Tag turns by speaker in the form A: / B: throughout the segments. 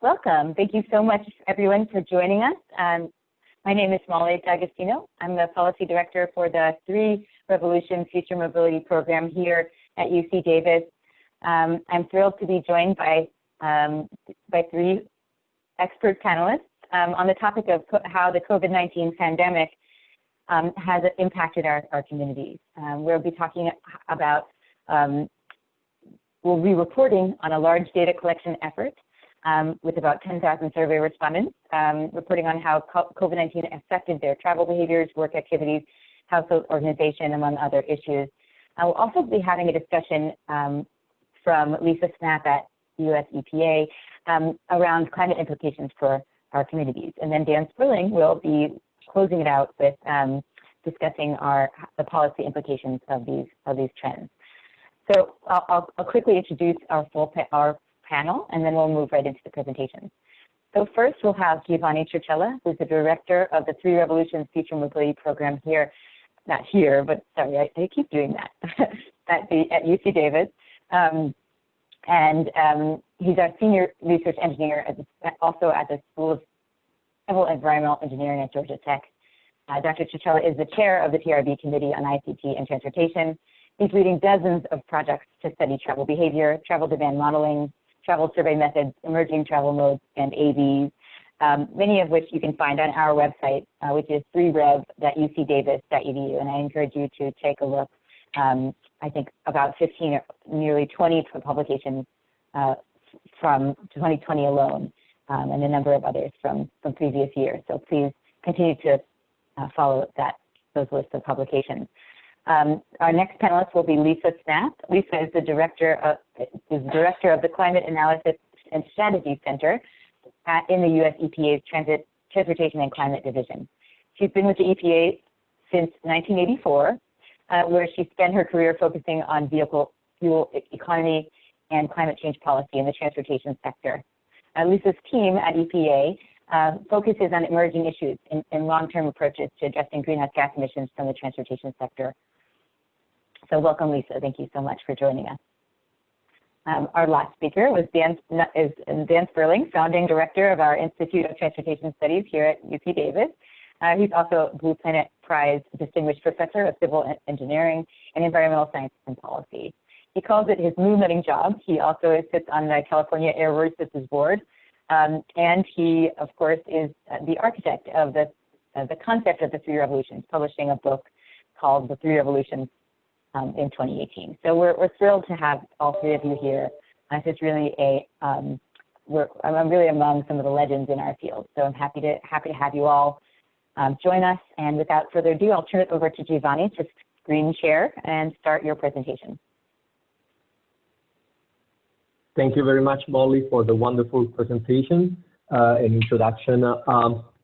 A: Welcome. Thank you so much, everyone, for joining us. My name is Molly D'Agostino. I'm the Policy Director for the Three Revolutions Future Mobility Program here at UC Davis. I'm thrilled to be joined by three expert panelists on the topic of how the COVID-19 pandemic has impacted our communities. We'll be talking about, we'll be reporting on a large data collection effort with about 10,000 survey respondents, reporting on how COVID-19 affected their travel behaviors, work activities, household organization, among other issues. We'll also be having a discussion from Lisa Snapp at US EPA around climate implications for our communities. And then Dan Sperling will be closing it out with discussing the policy implications of these trends. So I'll quickly introduce our panel, and then we'll move right into the presentation. So first, we'll have Giovanni Circella, who's the director of the Three Revolutions Future Mobility Program here, not here, but sorry, I keep doing that, at UC Davis. He's our senior research engineer also at the School of Civil Environmental Engineering at Georgia Tech. Dr. Circella is the chair of the TRB Committee on ICT and Transportation. He's leading dozens of projects to study travel behavior, travel demand modeling, travel survey methods, emerging travel modes, and AVs, many of which you can find on our website, which is 3rev.ucdavis.edu. And I encourage you to take a look. I think about 15 or nearly 20 publications from 2020 alone, and a number of others from previous years. So please continue to follow those lists of publications. Our next panelist will be Lisa Snapp. Lisa is the director of the Climate Analysis and Strategy Center in the U.S. EPA's Transportation and Climate Division. She's been with the EPA since 1984, where she spent her career focusing on vehicle fuel economy and climate change policy in the transportation sector. Lisa's team at EPA focuses on emerging issues and long-term approaches to addressing greenhouse gas emissions from the transportation sector. So welcome, Lisa. Thank you so much for joining us. Our last speaker is Dan Sperling, founding director of our Institute of Transportation Studies here at UC Davis. He's also a Blue Planet Prize Distinguished Professor of Civil Engineering and Environmental Science and Policy. He calls it his moonlighting job. He also sits on the California Air Resources Board, and he, of course, is the architect of the concept of the Three Revolutions, publishing a book called The Three Revolutions in 2018. So we're thrilled to have all three of you here. It's really I'm really among some of the legends in our field. So I'm happy to have you all join us. And without further ado, I'll turn it over to Giovanni to screen share and start your presentation.
B: Thank you very much, Molly, for the wonderful presentation and introduction.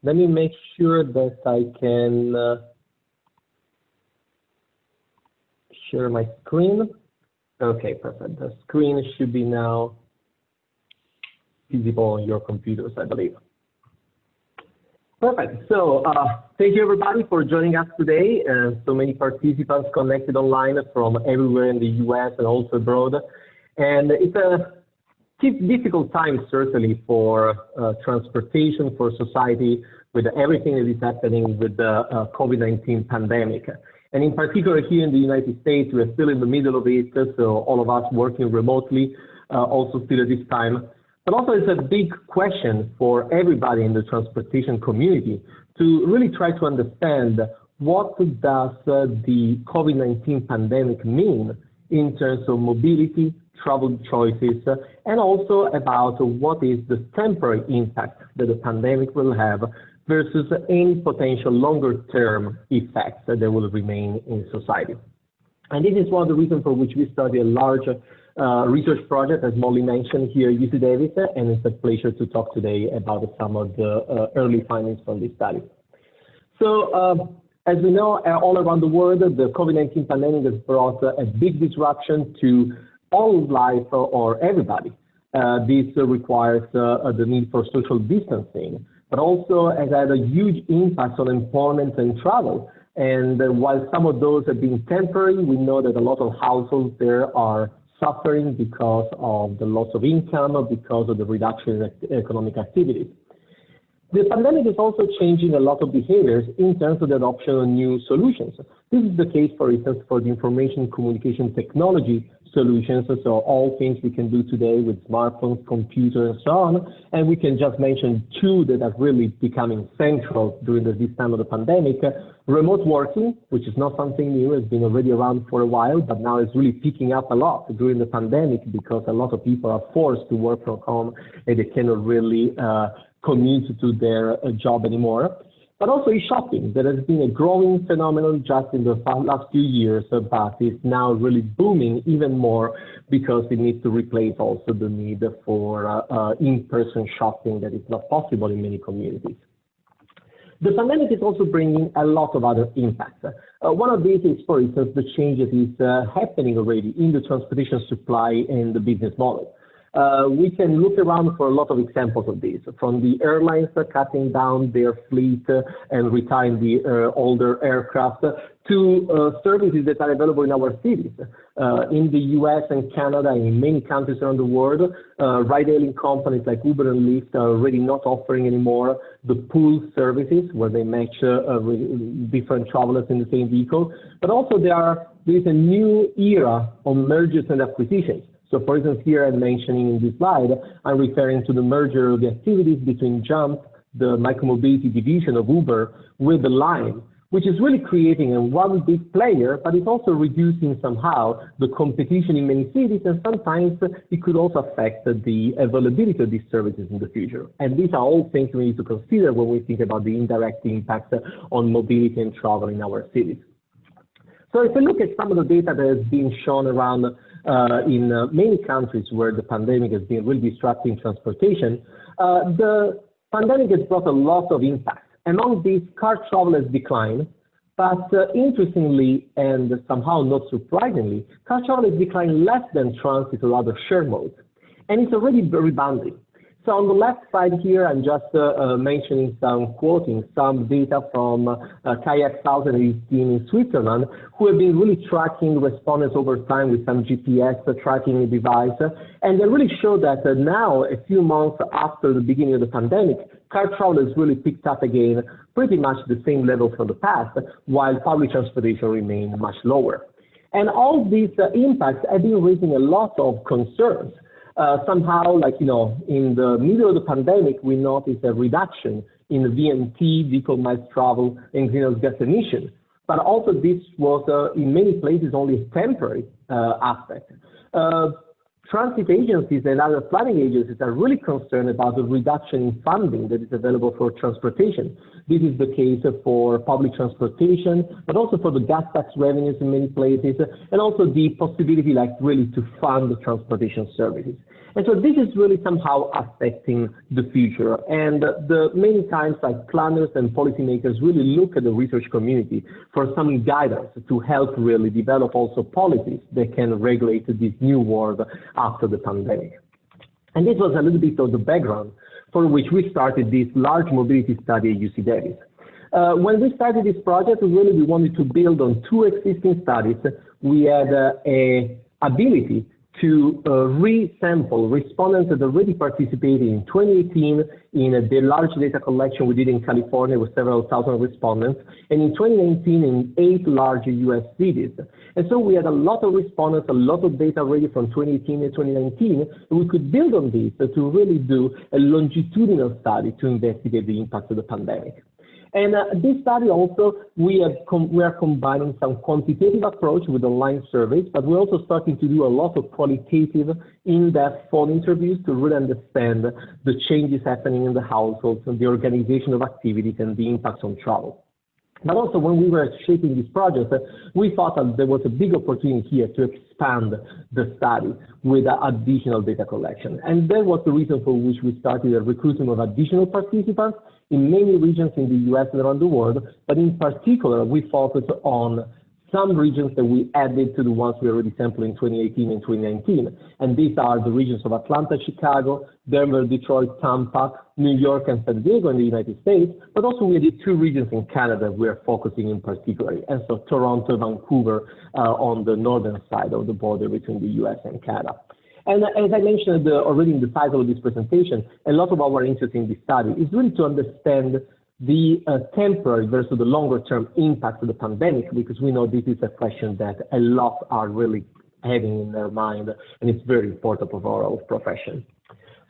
B: Let me make sure that I can share my screen. Okay, perfect. The screen should be now visible on your computers, I believe. Perfect. So thank you, everybody, for joining us today. So many participants connected online from everywhere in the U.S. and also abroad. And it's a difficult time, certainly, for transportation, for society, with everything that is happening with the COVID-19 pandemic. And in particular, here in the United States, we're still in the middle of it, so all of us working remotely, also still at this time. But also it's a big question for everybody in the transportation community to really try to understand what does the COVID-19 pandemic mean in terms of mobility, travel choices, and also about what is the temporary impact that the pandemic will have versus any potential longer-term effects that will remain in society. And this is one of the reasons for which we started a large research project, as Molly mentioned, here at UC Davis, and it's a pleasure to talk today about some of the early findings from this study. So, as we know, all around the world, the COVID-19 pandemic has brought a big disruption to all of life or everybody. This requires the need for social distancing, but also has had a huge impact on employment and travel. And while some of those have been temporary, we know that a lot of households there are suffering because of the loss of income or because of the reduction in economic activities. The pandemic is also changing a lot of behaviors in terms of the adoption of new solutions. This is the case, for instance, for the information communication technology solutions, so all things we can do today with smartphones, computers, and so on. And we can just mention two that are really becoming central during this time of the pandemic. Remote working, which is not something new, has been already around for a while, but now it's really picking up a lot during the pandemic because a lot of people are forced to work from home and they cannot really commute to their job anymore. But also e-shopping, that has been a growing phenomenon just in the last few years, but is now really booming even more because it needs to replace also the need for in-person shopping that is not possible in many communities. The pandemic is also bringing a lot of other impacts. One of these is, for instance, the change that is happening already in the transportation supply and the business model. We can look around for a lot of examples of this, from the airlines cutting down their fleet and retiring the older aircraft to services that are available in our cities. In the US and Canada and in many countries around the world, ride-hailing companies like Uber and Lyft are already not offering anymore the pool services where they match different travelers in the same vehicle. But also there is a new era on mergers and acquisitions. So for instance, here I'm mentioning in this slide, I'm referring to the merger of the activities between Jump, the micromobility division of Uber, with the Line, which is really creating a one big player, but it's also reducing somehow the competition in many cities, and sometimes it could also affect the availability of these services in the future. And these are all things we need to consider when we think about the indirect impact on mobility and travel in our cities. So if we look at some of the data that has been shown around in many countries where the pandemic has been really disrupting transportation, the pandemic has brought a lot of impact. Among these, car travel has declined, but interestingly and somehow not surprisingly, car travel has declined less than transit or other share modes, and it's already rebounding. So on the left side here, I'm just mentioning quoting some data from Kayak 1018 in Switzerland, who have been really tracking respondents over time with some GPS tracking device. And they really show that now, a few months after the beginning of the pandemic, car travel has really picked up again, pretty much the same level from the past, while public transportation remained much lower. And all these impacts have been raising a lot of concerns. Somehow, like, in the middle of the pandemic, we noticed a reduction in VMT, vehicle miles travel, and greenhouse gas emissions. But also this was, in many places, only a temporary aspect. Transit agencies and other planning agencies are really concerned about the reduction in funding that is available for transportation. This is the case for public transportation, but also for the gas tax revenues in many places, and also the possibility, really to fund the transportation services. And so this is really somehow affecting the future. And many times, planners and policymakers really look at the research community for some guidance to help really develop also policies that can regulate this new world after the pandemic. And this was a little bit of the background for which we started this large mobility study at UC Davis. When we started this project, we wanted to build on two existing studies. We had a ability to resample respondents that already participated in 2018 in the large data collection we did in California with several thousand respondents, and in 2019 in 8 large US cities. And so we had a lot of respondents, a lot of data ready from 2018 and 2019, and we could build on this to really do a longitudinal study to investigate the impact of the pandemic. And this study also, we are combining some quantitative approach with online surveys, but we're also starting to do a lot of qualitative, in-depth phone interviews to really understand the changes happening in the households and the organization of activities and the impacts on travel. But also when we were shaping this project, we thought that there was a big opportunity here to expand the study with additional data collection. And that was the reason for which we started a recruitment of additional participants in many regions in the US and around the world, but in particular, we focused on some regions that we added to the ones we already sampled in 2018 and 2019. And these are the regions of Atlanta, Chicago, Denver, Detroit, Tampa, New York, and San Diego in the United States. But also we did 2 regions in Canada we are focusing in particular. And so Toronto, Vancouver on the northern side of the border between the US and Canada. And as I mentioned already in the title of this presentation, a lot of our interest in this study is really to understand the temporary versus the longer-term impact of the pandemic, because we know this is a question that a lot are really having in their mind, and it's very important for our profession.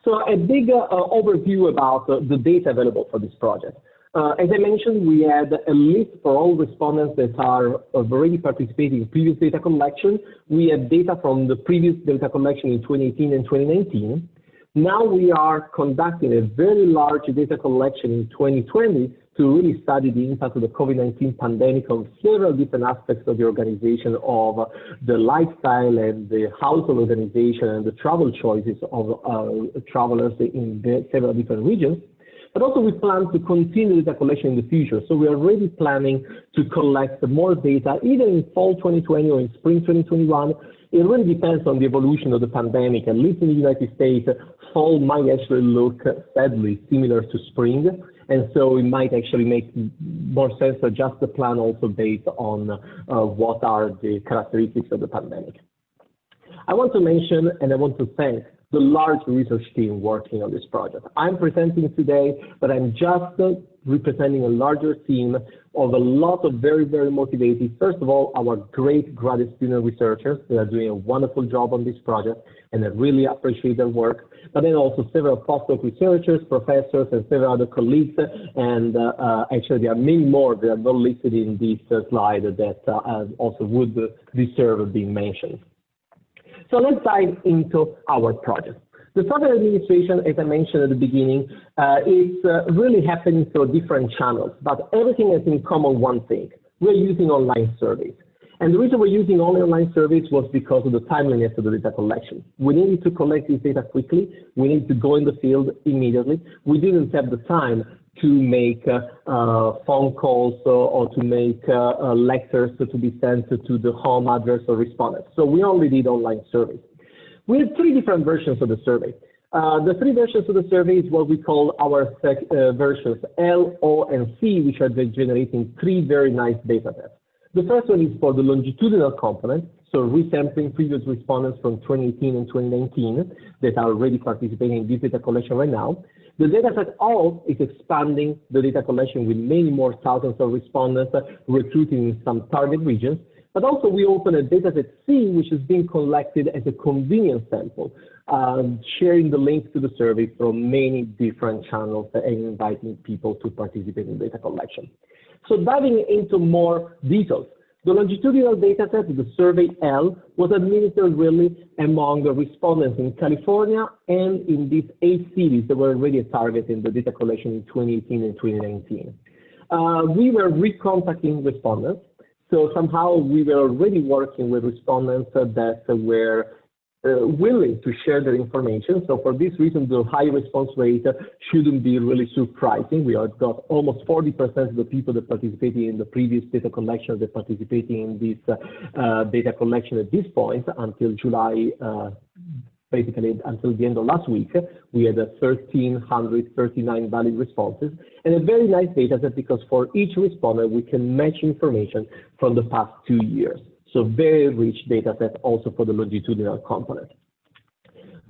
B: So a big overview about the data available for this project. As I mentioned, we had a list for all respondents that are already participating in previous data collection. We had data from the previous data collection in 2018 and 2019. Now we are conducting a very large data collection in 2020 to really study the impact of the COVID-19 pandemic on several different aspects of the organization of the lifestyle and the household organization and the travel choices of travelers in several different regions. But also we plan to continue data collection in the future. So we are already planning to collect more data either in fall 2020 or in spring 2021. It really depends on the evolution of the pandemic. At least in the United States, fall might actually look sadly similar to spring. And so it might actually make more sense to adjust the plan also based on what are the characteristics of the pandemic. I want to mention and I want to thank the large research team working on this project. I'm presenting today, but I'm just representing a larger team of a lot of very, very motivated, first of all, our great graduate student researchers that are doing a wonderful job on this project, and I really appreciate their work. But then also several postdoc researchers, professors, and several other colleagues, and actually there are many more that are not listed in this slide that also would deserve being mentioned. So let's dive into our project. The software administration, as I mentioned at the beginning, is really happening through different channels, but everything has in common one thing. We're using online surveys. And the reason we're using only online surveys was because of the timeliness of the data collection. We needed to collect this data quickly. We needed to go in the field immediately. We didn't have the time to make phone calls or to make letters to be sent to the home address or respondents. So we only did online surveys. We have 3 different versions of the survey. The 3 versions of the survey is what we call our versions L, O, and C, which are generating 3 very nice data sets. The first one is for the longitudinal component, so resampling previous respondents from 2018 and 2019 that are already participating in this data collection right now. The dataset O is expanding the data collection with many more thousands of respondents recruiting in some target regions. But also we open a dataset C, which is being collected as a convenience sample, sharing the links to the survey from many different channels and inviting people to participate in data collection. So diving into more details, the longitudinal dataset, the survey L, was administered really among the respondents in California and in these 8 cities that were already a target in the data collection in 2018 and 2019. We were recontacting respondents, so somehow we were already working with respondents that were willing to share their information. So for this reason, the high response rate shouldn't be really surprising. We have got almost 40% of the people that participated in the previous data collection that participating in this data collection at this point until July, basically until the end of last week. We had 1,339 valid responses and a very nice data set because for each respondent, we can match information from the past 2 years. So very rich data set also for the longitudinal component.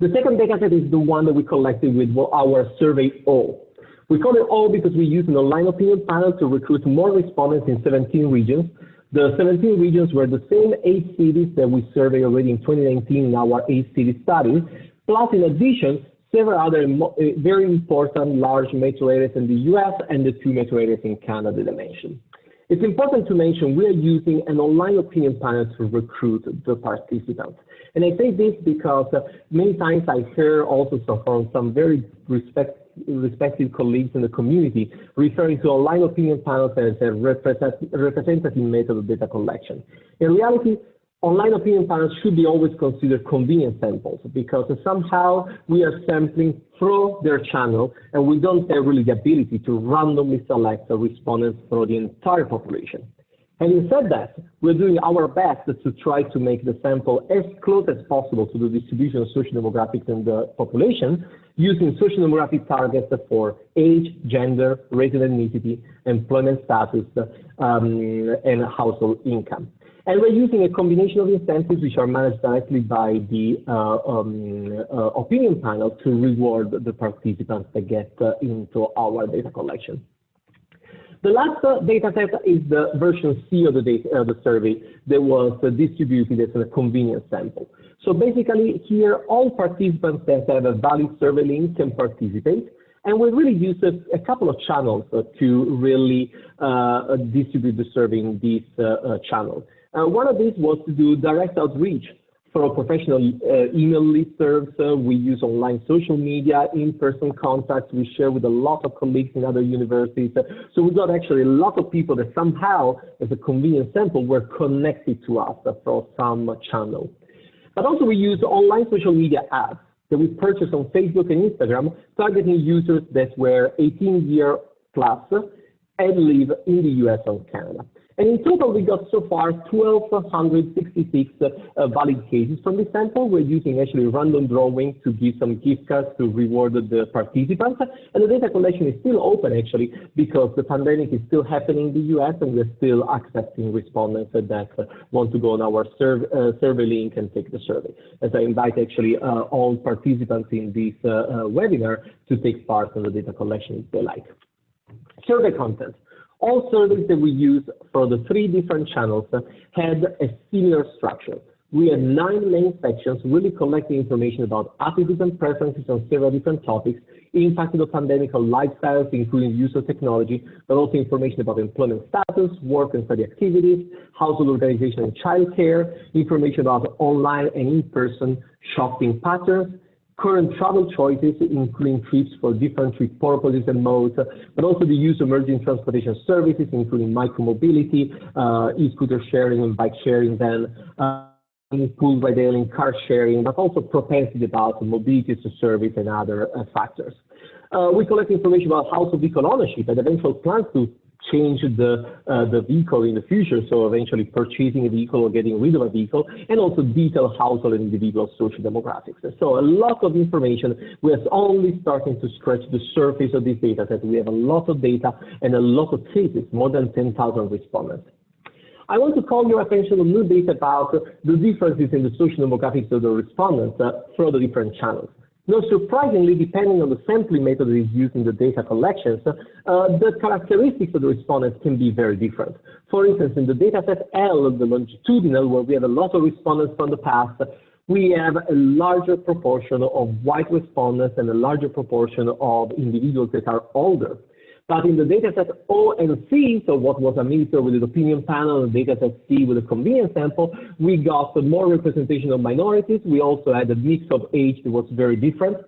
B: The second data set is the one that we collected with our survey O. We call it O because we use an online opinion panel to recruit more respondents in 17 regions. The 17 regions were the same 8 cities that we surveyed already in 2019 in our 8-city study, plus in addition, several other very important large metro areas in the US and the 2 metro areas in Canada that I mentioned. It's important to mention we are using an online opinion panel to recruit the participants. And I say this because many times I hear also from some very respected colleagues in the community referring to online opinion panels as a representative method of data collection. In reality, online opinion panels should be always considered convenient samples because somehow we are sampling through their channel and we don't have really the ability to randomly select the respondents for the entire population. Having said that, we're doing our best to try to make the sample as close as possible to the distribution of social demographics in the population, using social demographic targets for age, gender, race and ethnicity, employment status, and household income. And we're using a combination of incentives which are managed directly by the opinion panel to reward the participants that get into our data collection. The last data set is the version C of the survey that was distributed as a convenience sample. So basically here, all participants that have a valid survey link can participate. And we really use a couple of channels to really distribute the survey in this channel. One of these was to do direct outreach for professional email listservs. We use online social media, in-person contacts. We share with a lot of colleagues in other universities. So we got actually a lot of people that somehow, as a convenience sample, were connected to us from some channel. But also we use online social media ads that we purchased on Facebook and Instagram, targeting users that were 18 years plus and live in the US or Canada. And in total, we got so far 1,266 valid cases from this sample. We're using actually random drawing to give some gift cards to reward the participants. And the data collection is still open, actually, because the pandemic is still happening in the US, and we're still accepting respondents that want to go on our survey link and take the survey. As I invite actually all participants in this webinar to take part in the data collection if they like. Survey content. All surveys that we use for the 3 different channels had a similar structure. We had 9 main sections really collecting information about attitudes and preferences on several different topics, impact of the pandemic on lifestyles, including use of technology, but also information about employment status, work and study activities, household organization and childcare, information about online and in-person shopping patterns, current travel choices, including trips for different trip purposes and modes, but also the use of emerging transportation services, including micromobility, e-scooter sharing and bike sharing, then pool ride-hailing, car sharing, but also propensity about mobility to service and other factors. We collect information about household vehicle ownership and eventual plans to change the vehicle in the future, so eventually purchasing a vehicle or getting rid of a vehicle, and also detailed household and individual social demographics. So a lot of information. We are only starting to scratch the surface of this data set. We have a lot of data and a lot of cases, more than 10,000 respondents. I want to call your attention a little bit about the differences in the social demographics of the respondents through the different channels. Not surprisingly, depending on the sampling method that is used in the data collections, the characteristics of the respondents can be very different. For instance, in the dataset L, the longitudinal, where we have a lot of respondents from the past, we have a larger proportion of white respondents and a larger proportion of individuals that are older. But in the dataset O and C, so what was administered with the opinion panel, and dataset C with a convenience sample, we got more representation of minorities. We also had a mix of age that was very different.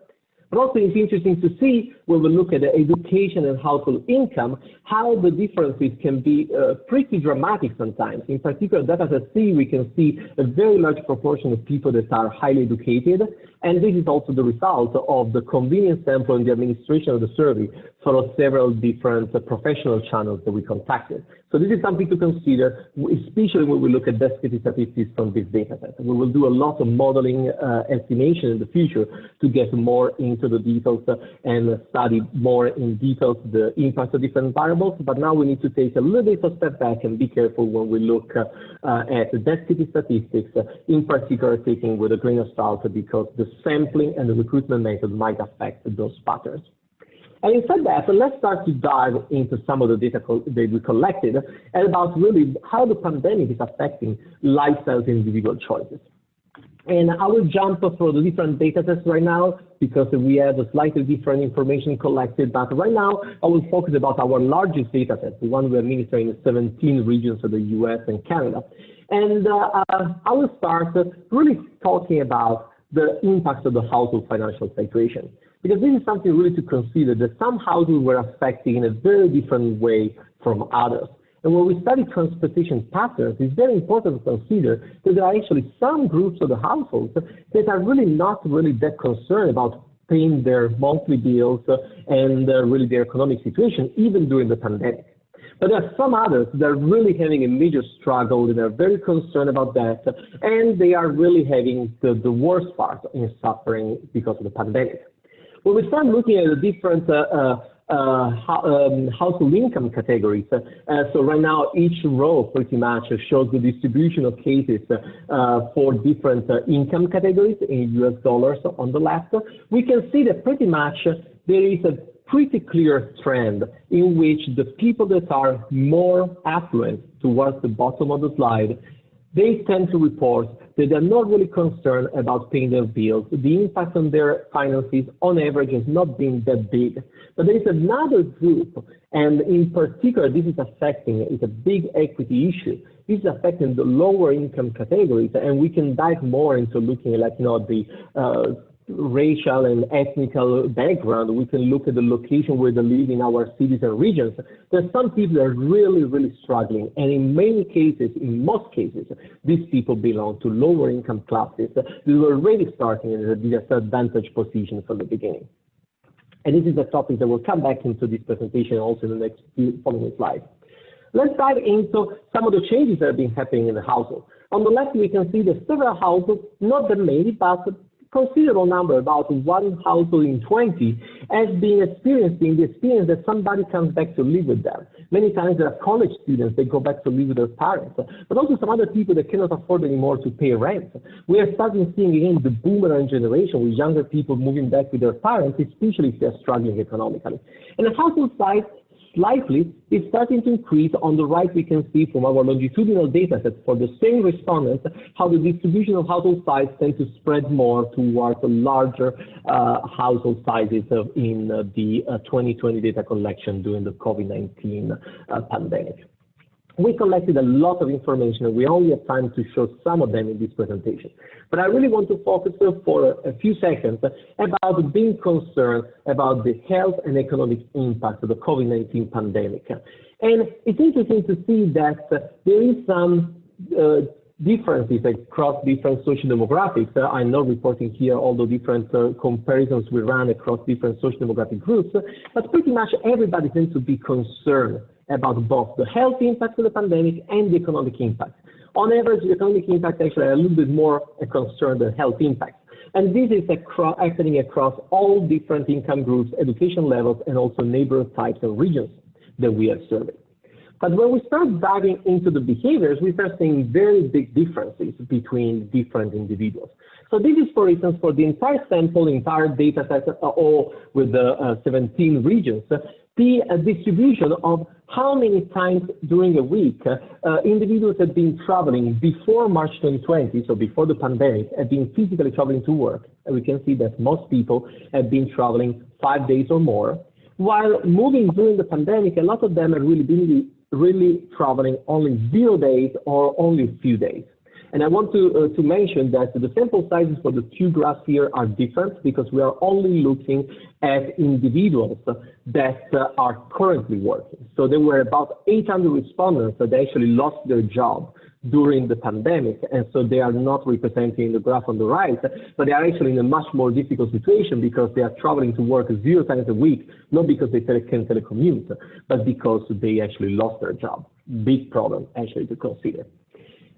B: But also it's interesting to see when we look at the education and household income, how the differences can be pretty dramatic sometimes. In particular, dataset C, we can see a very large proportion of people that are highly educated. And this is also the result of the convenience sample and the administration of the survey for several different professional channels that we contacted. So this is something to consider, especially when we look at density statistics from this data set. We will do a lot of modeling estimation in the future to get more into the details and study more in details the impact of different variables. But now we need to take a little bit of a step back and be careful when we look at the density statistics, in particular taking with a grain of salt, because the sampling and the recruitment method might affect those patterns. And instead that, let's start to dive into some of the data that we collected and about really how the pandemic is affecting lifestyles and individual choices. And I will jump through the different data sets right now because we have a slightly different information collected. But right now, I will focus about our largest data set, the one we are administering in 17 regions of the US and Canada. And I will start really talking about the impacts of the household financial situation. Because this is something really to consider, that some houses were affected in a very different way from others. And when we study transportation patterns, it's very important to consider that there are actually some groups of the households that are really not really that concerned about paying their monthly bills and really their economic situation, even during the pandemic. But there are some others that are really having a major struggle, and they're very concerned about that, and they are really having the worst part in suffering because of the pandemic. When we start looking at the different household income categories, so right now each row pretty much shows the distribution of cases for different income categories in US dollars on the left, we can see that pretty much there is a pretty clear trend in which the people that are more affluent towards the bottom of the slide, they tend to report that they're not really concerned about paying their bills. The impact on their finances on average has not been that big. But there is another group, and in particular, this is affecting, it's a big equity issue. This is affecting the lower income categories, and we can dive more into looking at, like, the racial and ethnical background. We can look at the location where they live in our cities and regions. There's some people that are really, really struggling, and in many cases, in most cases, these people belong to lower income classes that were already starting in a disadvantaged position from the beginning. And this is a topic that will come back into this presentation also in the next few following slides. Let's dive into some of the changes that have been happening in the household. On the left, we can see that several households, not that many, but considerable number, about 1 household in 20, has been experiencing the experience that somebody comes back to live with them. Many times there are college students, they go back to live with their parents, but also some other people that cannot afford anymore to pay rent. We are starting seeing again the boomerang generation, with younger people moving back with their parents, especially if they're struggling economically. And the household size slightly is starting to increase. On the right, we can see from our longitudinal data set for the same respondents how the distribution of household size tends to spread more towards the larger household sizes in the 2020 data collection during the COVID-19 pandemic. We collected a lot of information, and we only have time to show some of them in this presentation. But I really want to focus for a few seconds about being concerned about the health and economic impact of the COVID-19 pandemic. And it's interesting to see that there is some differences across different social demographics. I'm not reporting here all the different comparisons we ran across different social demographic groups, but pretty much everybody tends to be concerned about both the health impact of the pandemic and the economic impact. On average, the economic impact actually a little bit more a concern than health impact. And this is happening across all different income groups, education levels, and also neighborhood types and regions that we are serving. But when we start diving into the behaviors, we start seeing very big differences between different individuals. So this is, for instance, for the entire sample, entire data set, all with the 17 regions, the distribution of how many times during a week individuals have been traveling before March 2020, so before the pandemic, have been physically traveling to work. And we can see that most people have been traveling 5 days or more, while moving during the pandemic, a lot of them have really been traveling only 0 days or only a few days. And I want to mention that the sample sizes for the two graphs here are different because we are only looking at individuals that are currently working. So there were about 800 respondents that actually lost their job during the pandemic, and so they are not representing the graph on the right, but they are actually in a much more difficult situation because they are traveling to work 0 times a week, not because they can telecommute, but because they actually lost their job. Big problem actually to consider.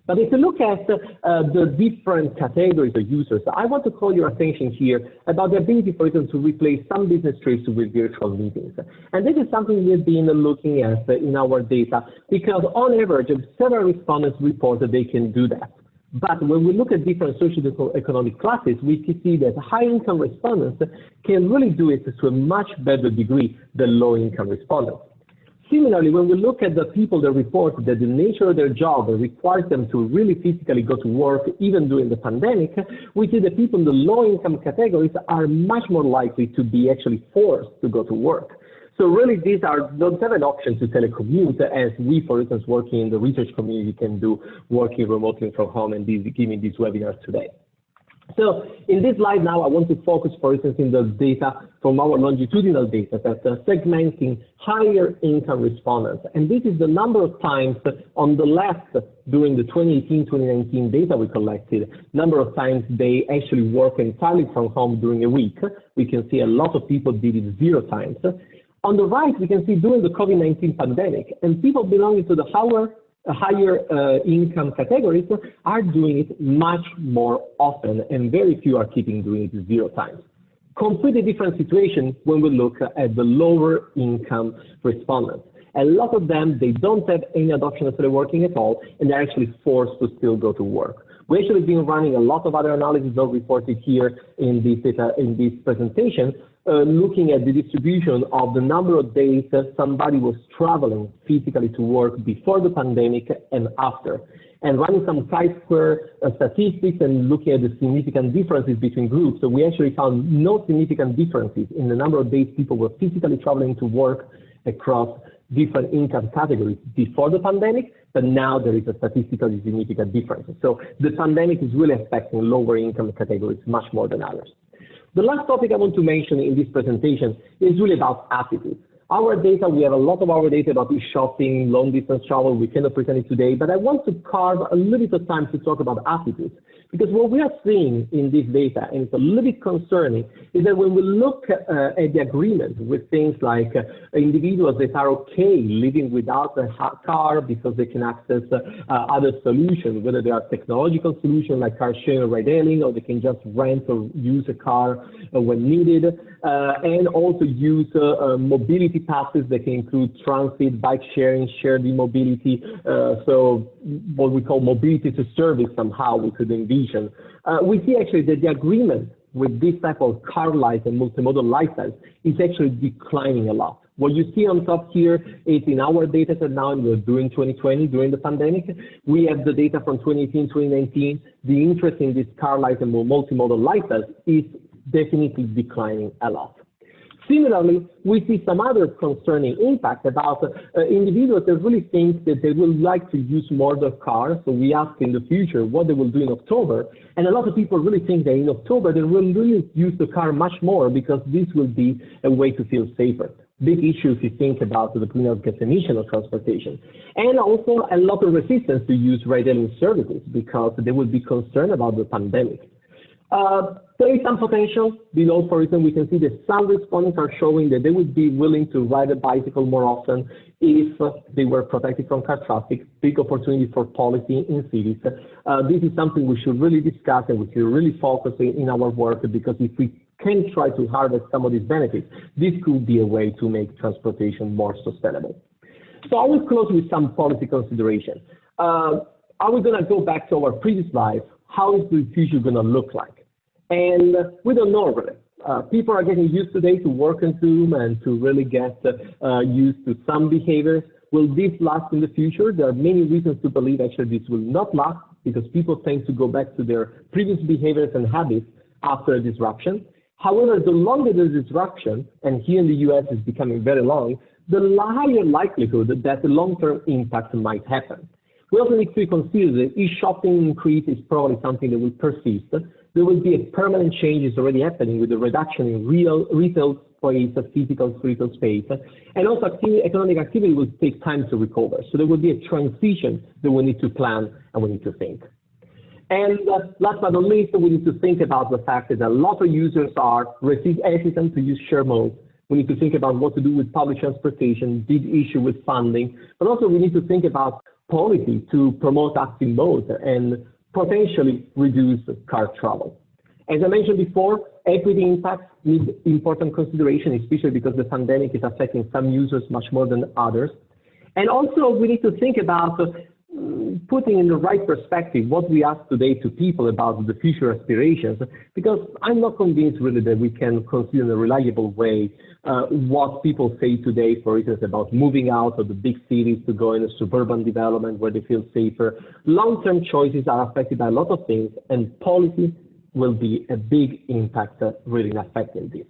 B: But if you look at the different categories of users, I want to call your attention here about the ability, for instance, to replace some business trips with virtual meetings. And this is something we've been looking at in our data because on average, several respondents report that they can do that. But when we look at different socio-economic classes, we can see that high-income respondents can really do it to a much better degree than low-income respondents. Similarly, when we look at the people that report that the nature of their job requires them to really physically go to work even during the pandemic, we see that people in the low-income categories are much more likely to be actually forced to go to work. So really, these don't have an option to telecommute, as we, for instance, working in the research community can do, working remotely from home and giving these webinars today. So in this slide now, I want to focus, for instance, in the data from our longitudinal data that segmenting higher income respondents. And this is the number of times on the left during the 2018-2019 data we collected, number of times they actually work entirely from home during a week. We can see a lot of people did it 0 times. On the right, we can see during the COVID-19 pandemic, and people belonging to the higher income categories are doing it much more often, and very few are keeping doing it 0 times. Completely different situation when we look at the lower income respondents. A lot of them, they don't have any adoption of teleworking at all, and they're actually forced to still go to work. We actually been running a lot of other analyses not reported here in this data, in this presentation, looking at the distribution of the number of days that somebody was traveling physically to work before the pandemic and after. And running some chi-square statistics and looking at the significant differences between groups, so we actually found no significant differences in the number of days people were physically traveling to work across different income categories before the pandemic, but now there is a statistically significant difference. So the pandemic is really affecting lower income categories much more than others. The last topic I want to mention in this presentation is really about attitudes. Our data, we have a lot of our data about e-shopping, long distance travel. We cannot present it today, but I want to carve a little bit of time to talk about attitudes. Because what we are seeing in this data, and it's a little bit concerning, is that when we look at the agreement with things like individuals that are okay living without a car because they can access other solutions, whether they are technological solutions like car sharing or ride hailing, or they can just rent or use a car when needed, and also use mobility passes that can include transit, bike sharing, shared mobility, so what we call mobility to service somehow we could envision. We see actually that the agreement with this type of car life and multimodal lifestyles is actually declining a lot. What you see on top here is in our data set now, and during 2020, during the pandemic, we have the data from 2018, 2019. The interest in this car life and multimodal lifestyles is definitely declining a lot. Similarly, we see some other concerning impact about individuals that really think that they would like to use more of the car. So we ask in the future what they will do in October. And a lot of people really think that in October they will really use the car much more because this will be a way to feel safer. Big issues if you think about the greenhouse gas emission of transportation. And also a lot of resistance to use ride-hailing services because they will be concerned about the pandemic. There is some potential. Below, for instance, we can see that some respondents are showing that they would be willing to ride a bicycle more often if they were protected from car traffic. Big opportunity for policy in cities. This is something we should really discuss and we should really focus in our work, because if we can try to harvest some of these benefits, this could be a way to make transportation more sustainable. So I will close with some policy consideration. I was going to go back to our previous slide. How is the future going to look like? And we don't know really. People are getting used today to work on Zoom and to really get used to some behaviors. Will this last in the future? There are many reasons to believe actually this will not last, because people tend to go back to their previous behaviors and habits after a disruption. However, the longer the disruption, and here in the US is becoming very long, the higher likelihood that the long-term impact might happen. We also need to consider that e-shopping increase is probably something that will persist. There will be a permanent change is already happening with the reduction in retail space, physical retail space, and also economic activity will take time to recover. So there will be a transition that we need to plan and we need to think. And last but not least, we need to think about the fact that a lot of users are hesitant to use share modes. We need to think about what to do with public transportation, big issue with funding, but also we need to think about policy to promote active modes and potentially reduce car travel. As I mentioned before, equity impacts need important consideration, especially because the pandemic is affecting some users much more than others. And also we need to think about putting in the right perspective what we ask today to people about the future aspirations, because I'm not convinced really that we can consider in a reliable way what people say today, for instance, about moving out of the big cities to go in a suburban development where they feel safer. Long-term choices are affected by a lot of things, and policy will be a big impact really in affecting this.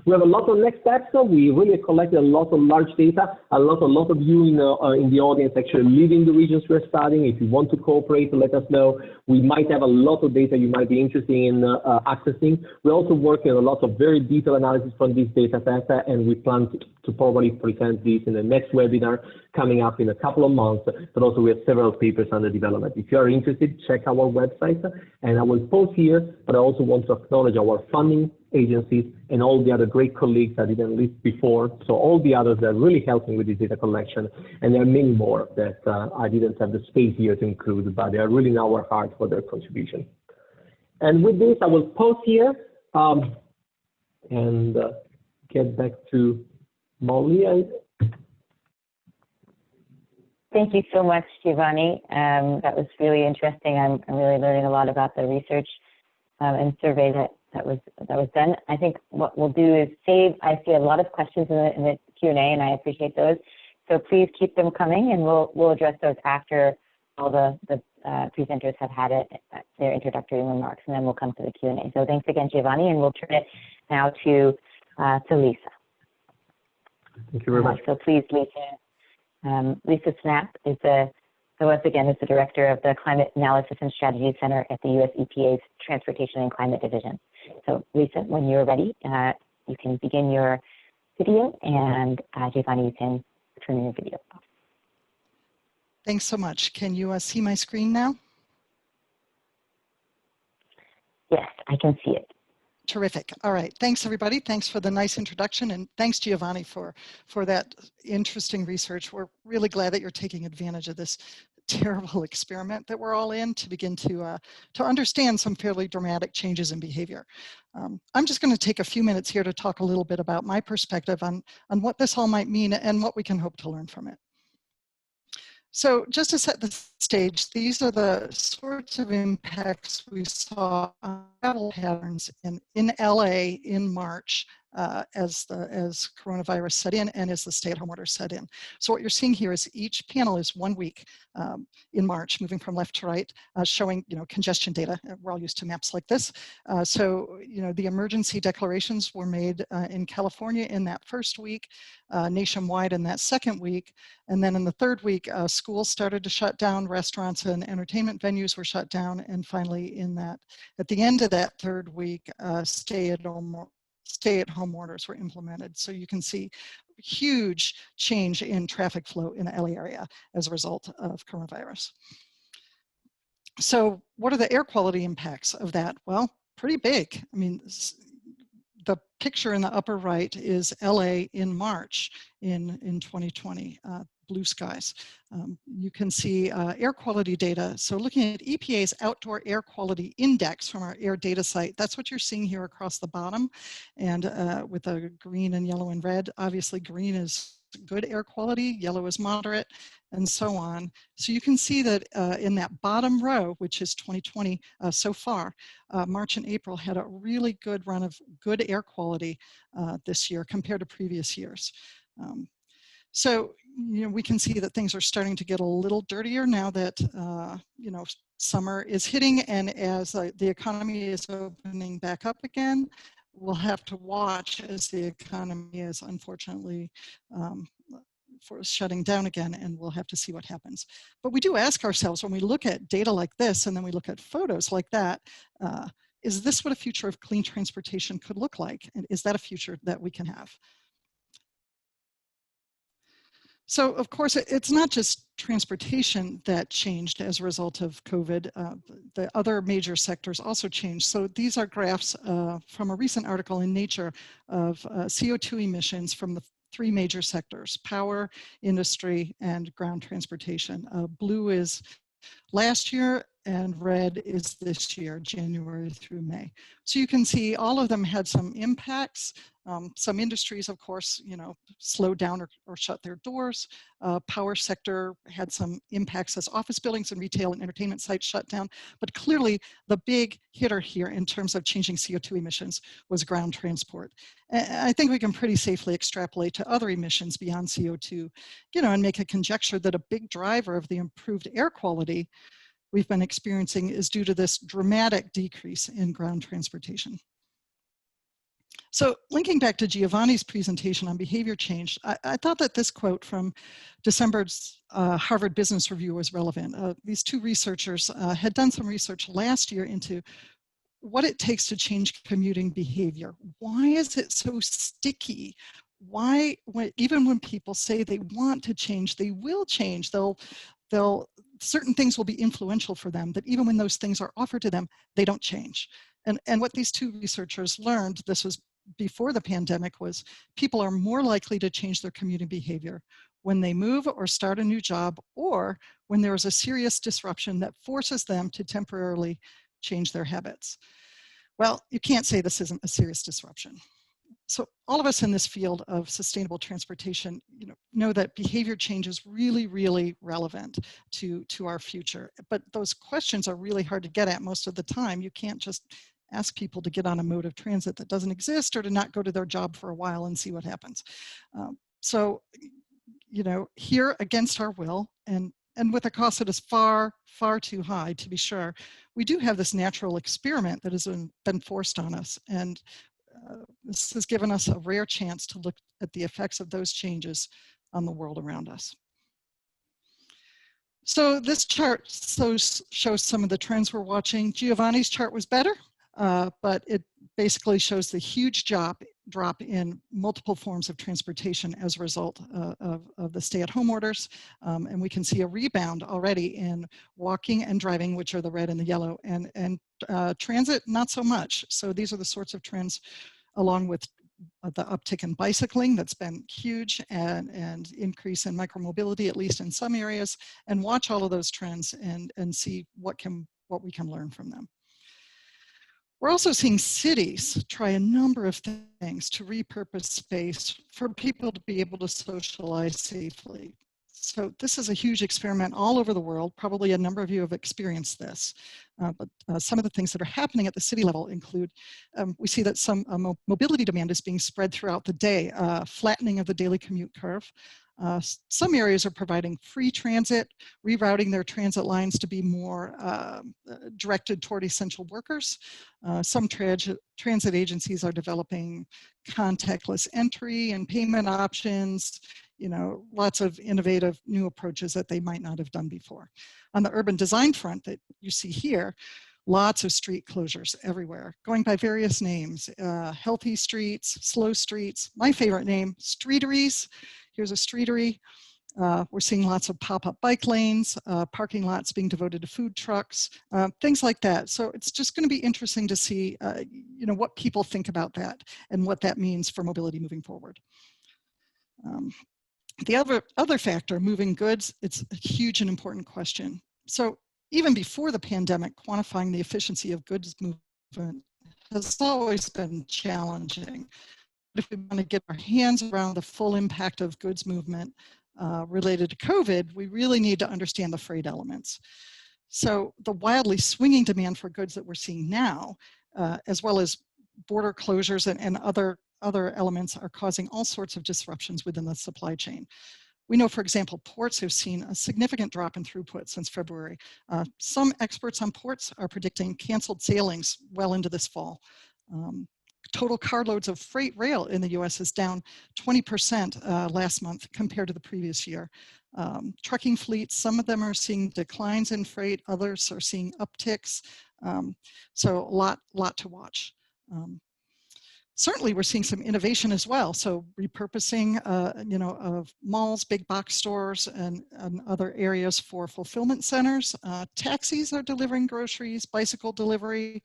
B: We have a lot of next steps. So we really collected a lot of large data. A lot of you in the audience actually live in the regions we're studying. If you want to cooperate, let us know. We might have a lot of data you might be interested in accessing. We're also working on a lot of very detailed analysis from this data set, and we plan to probably present this in the next webinar coming up in a couple of months, but also we have several papers under development. If you are interested, check our website, and I will pause here, but I also want to acknowledge our funding agencies and all the other great colleagues I didn't list before. So all the others that are really helping with this data collection, and there are many more that I didn't have the space here to include, but they are really in our heart for their contribution. And with this, I will pause here and get back to Molly.
A: Thank you so much, Giovanni. That was really interesting. I'm really learning a lot about the research and survey that was done. I think what we'll do is I see a lot of questions in the Q&A, and I appreciate those. So please keep them coming, and we'll address those after all the presenters have had their introductory remarks, and then we'll come to the Q&A. So thanks again, Giovanni, and we'll turn it now to Lisa.
B: Thank you very much.
A: So please, Lisa. Lisa Snapp is once again is the director of the Climate Analysis and Strategy Center at the U.S. EPA's Transportation and Climate Division. So Lisa, when you're ready, you can begin your video, and Giovanni, you can turn your video off.
C: Thanks so much. Can you see my screen now?
A: Yes, I can see it.
C: Terrific. All right. Thanks, everybody. Thanks for the nice introduction, and thanks, Giovanni, for that interesting research. We're really glad that you're taking advantage of this terrible experiment that we're all in to begin to understand some fairly dramatic changes in behavior. I'm just going to take a few minutes here to talk a little bit about my perspective on what this all might mean and what we can hope to learn from it. So just to set the stage, these are the sorts of impacts we saw on travel patterns in LA in March as coronavirus set in and as the stay-at-home order set in. So what you're seeing here is each panel is 1 week in March, moving from left to right, showing congestion data. We're all used to maps like this. So the emergency declarations were made in California in that first week, nationwide in that second week, and then in the third week, schools started to shut down, restaurants and entertainment venues were shut down, and finally at the end of that third week, stay-at-home orders were implemented. So you can see huge change in traffic flow in the LA area as a result of coronavirus. So what are the air quality impacts of that? Well, pretty big. I mean, the picture in the upper right is LA in March in 2020, blue skies. You can see air quality data. So looking at EPA's Outdoor Air Quality Index from our air data site, that's what you're seeing here across the bottom. And with a green and yellow and red, obviously green is good air quality, yellow is moderate, and so on. So you can see that in that bottom row, which is 2020 so far, March and April had a really good run of good air quality this year compared to previous years. So we can see that things are starting to get a little dirtier now that summer is hitting, and as the economy is opening back up again, we'll have to watch as the economy is unfortunately shutting down again, and we'll have to see what happens. But we do ask ourselves, when we look at data like this and then we look at photos like that, is this what a future of clean transportation could look like? And is that a future that we can have? So, of course, it's not just transportation that changed as a result of COVID. The other major sectors also changed. So these are graphs from a recent article in Nature of CO2 emissions from the 3 major sectors: power, industry, and ground transportation. Blue is last year, and red is this year, January through May. So you can see all of them had some impacts. Some industries, of course, slowed down or shut their doors. Power sector had some impacts as office buildings and retail and entertainment sites shut down. But clearly, the big hitter here in terms of changing CO2 emissions was ground transport. And I think we can pretty safely extrapolate to other emissions beyond CO2, and make a conjecture that a big driver of the improved air quality we've been experiencing is due to this dramatic decrease in ground transportation. So linking back to Giovanni's presentation on behavior change, I thought that this quote from December's Harvard Business Review was relevant. These two researchers had done some research last year into what it takes to change commuting behavior. Why is it so sticky? Why, even when people say they want to change, they will change. Certain things will be influential for them, but even when those things are offered to them, they don't change. And what these two researchers learned, this was before the pandemic, was people are more likely to change their commuting behavior when they move or start a new job, or when there is a serious disruption that forces them to temporarily change their habits. Well, you can't say this isn't a serious disruption. So all of us in this field of sustainable transportation, know that behavior change is really, really relevant to our future. But those questions are really hard to get at most of the time. You can't just ask people to get on a mode of transit that doesn't exist, or to not go to their job for a while and see what happens. So, here against our will, and with a cost that is far, far too high, to be sure, we do have this natural experiment that has been forced on us. And this has given us a rare chance to look at the effects of those changes on the world around us. So this chart shows some of the trends we're watching. Giovanni's chart was better, but it basically shows the huge drop in multiple forms of transportation as a result of the stay-at-home orders. And we can see a rebound already in walking and driving, which are the red and the yellow, and transit, not so much. So these are the sorts of trends, along with the uptick in bicycling that's been huge, and increase in micromobility, at least in some areas, and watch all of those trends and see what we can learn from them. We're also seeing cities try a number of things to repurpose space for people to be able to socialize safely. So this is a huge experiment all over the world. Probably a number of you have experienced this. But some of the things that are happening at the city level include, we see that some mobility demand is being spread throughout the day, flattening of the daily commute curve. Some areas are providing free transit, rerouting their transit lines to be more directed toward essential workers. Some transit agencies are developing contactless entry and payment options, lots of innovative new approaches that they might not have done before. On the urban design front that you see here, lots of street closures everywhere, going by various names, healthy streets, slow streets. My favorite name, streeteries. Here's a streetery. We're seeing lots of pop-up bike lanes, parking lots being devoted to food trucks, things like that. So it's just going to be interesting to see, what people think about that and what that means for mobility moving forward. The other factor, moving goods, it's a huge and important question. So even before the pandemic, quantifying the efficiency of goods movement has always been challenging. But if we want to get our hands around the full impact of goods movement related to COVID, we really need to understand the freight elements. So the wildly swinging demand for goods that we're seeing now, as well as border closures and other elements, are causing all sorts of disruptions within the supply chain. We know, for example, ports have seen a significant drop in throughput since February. Some experts on ports are predicting canceled sailings well into this fall. Total carloads of freight rail in the US is down 20% last month compared to the previous year. Trucking fleets, some of them are seeing declines in freight, others are seeing upticks. So a lot to watch. Certainly, we're seeing some innovation as well. So repurposing, of malls, big box stores, and other areas for fulfillment centers. Taxis are delivering groceries, bicycle delivery,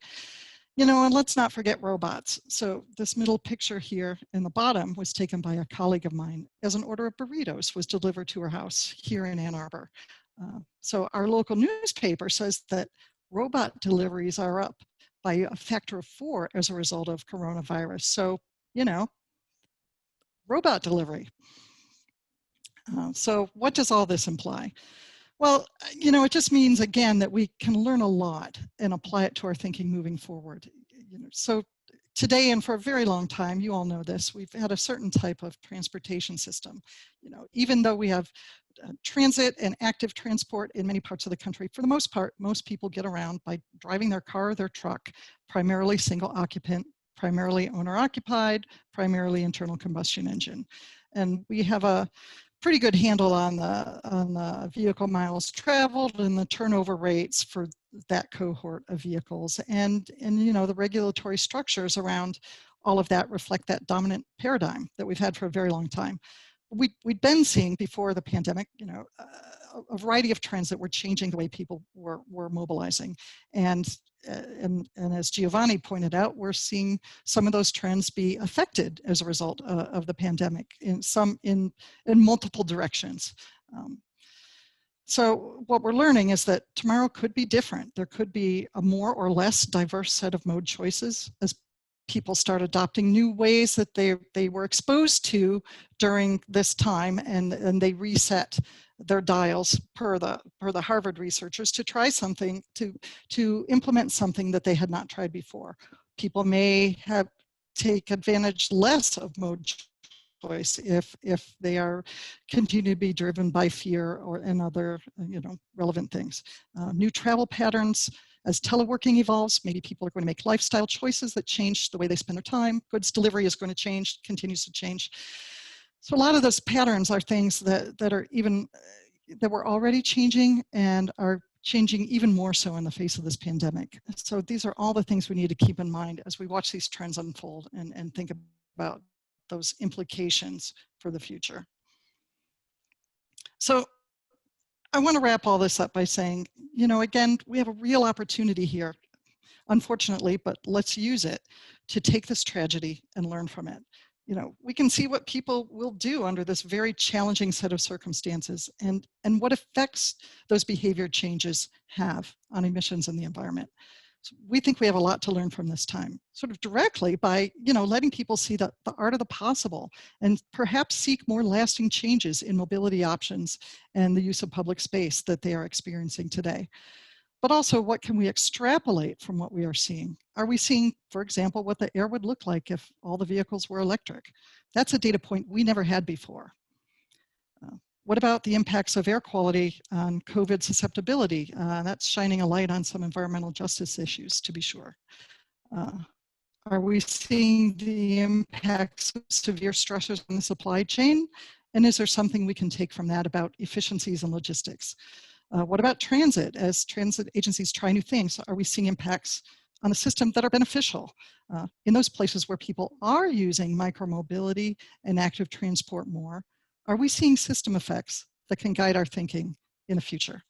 C: and let's not forget robots. So this middle picture here in the bottom was taken by a colleague of mine as an order of burritos was delivered to her house here in Ann Arbor. So our local newspaper says that robot deliveries are up by a factor of 4 as a result of coronavirus. So, robot delivery. So what does all this imply? Well, it just means, again, that we can learn a lot and apply it to our thinking moving forward. So today and for a very long time, you all know this, we've had a certain type of transportation system. Even though we have transit and active transport in many parts of the country, for the most part, most people get around by driving their car or their truck, primarily single occupant, primarily owner-occupied, primarily internal combustion engine. And we have a pretty good handle on the vehicle miles traveled and the turnover rates for that cohort of vehicles. And you know, the regulatory structures around all of that reflect that dominant paradigm that we've had for a very long time. We'd been seeing before the pandemic, you know, a variety of trends that were changing the way people were mobilizing. And as Giovanni pointed out, we're seeing some of those trends be affected as a result of the pandemic in multiple directions. So what we're learning is that tomorrow could be different. There could be a more or less diverse set of mode choices as people start adopting new ways that they were exposed to during this time, and they reset their dials per the Harvard researchers to try something, to implement something that they had not tried before. People may take advantage less of mode choice if they are continue to be driven by fear and other, you know, relevant things. New travel patterns. As teleworking evolves, maybe people are going to make lifestyle choices that change the way they spend their time. Goods delivery is going to change, continues to change. So a lot of those patterns are things that are even, that were already changing and are changing even more so in the face of this pandemic. So these are all the things we need to keep in mind as we watch these trends unfold and think about those implications for the future. So I want to wrap all this up by saying, you know, again, we have a real opportunity here, unfortunately, but let's use it to take this tragedy and learn from it. You know, we can see what people will do under this very challenging set of circumstances and what effects those behavior changes have on emissions in the environment. So we think we have a lot to learn from this time, sort of directly by, you know, letting people see the art of the possible and perhaps seek more lasting changes in mobility options and the use of public space that they are experiencing today. But also, what can we extrapolate from what we are seeing? Are we seeing, for example, what the air would look like if all the vehicles were electric? That's a data point we never had before. What about the impacts of air quality on COVID susceptibility? That's shining a light on some environmental justice issues, to be sure. Are we seeing the impacts of severe stressors on the supply chain? And is there something we can take from that about efficiencies and logistics? What about transit? As transit agencies try new things, are we seeing impacts on the system that are beneficial? In those places where people are using micromobility and active transport more, are we seeing system effects that can guide our thinking in the future?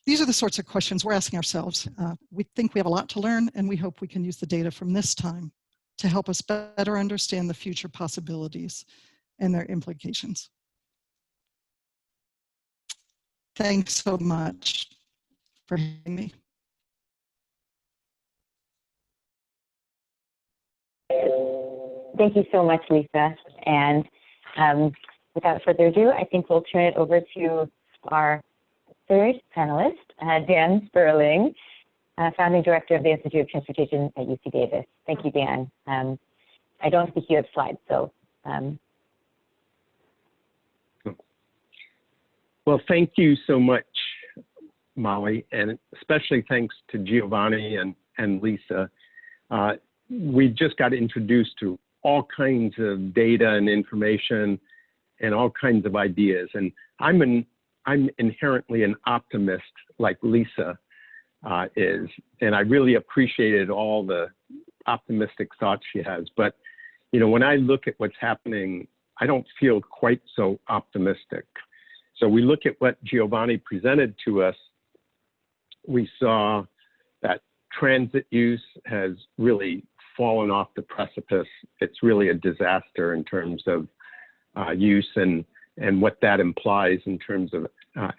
C: These are the sorts of questions we're asking ourselves. We think we have a lot to learn, and we hope we can use the data from this time to help us better understand the future possibilities and their implications. Thanks so much for having me.
A: Thank you so much, Lisa. And without further ado, I think we'll turn it over to our third panelist, Dan Sperling, Founding Director of the Institute of Transportation at UC Davis. Thank you, Dan. I don't think you have slides, so.
D: Well, thank you so much, Molly, and especially thanks to Giovanni and Lisa. We just got introduced to all kinds of data and information and all kinds of ideas. And I'm inherently an optimist like Lisa is, and I really appreciated all the optimistic thoughts she has. But, you know, when I look at what's happening, I don't feel quite so optimistic. So we look at what Giovanni presented to us. We saw that transit use has really fallen off the precipice. It's really a disaster in terms of use and what that implies in terms of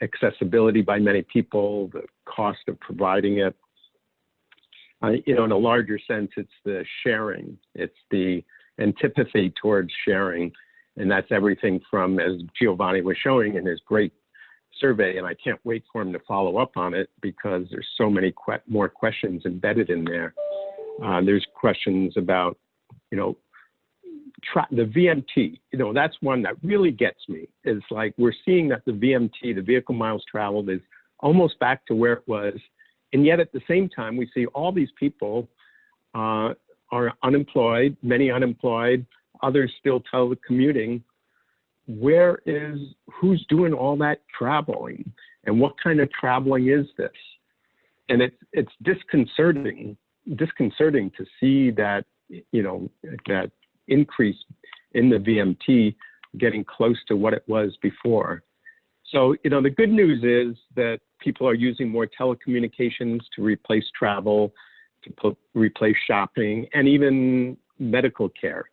D: accessibility by many people, the cost of providing it. You know, in a larger sense, it's the sharing. It's the antipathy towards sharing. And that's everything from, as Giovanni was showing in his great survey, and I can't wait for him to follow up on it because there's so many more questions embedded in there. There's questions about, you know, the VMT, you know, that's one that really gets me. Is like we're seeing that the VMT, the vehicle miles traveled, is almost back to where it was. And yet at the same time, we see all these people on are unemployed, many unemployed, others still telecommuting. Who's doing all that traveling? And what kind of traveling is this? And it's disconcerting to see that, that increase in the VMT getting close to what it was before. So, the good news is that people are using more telecommunications to replace travel, to replace shopping, and even medical care.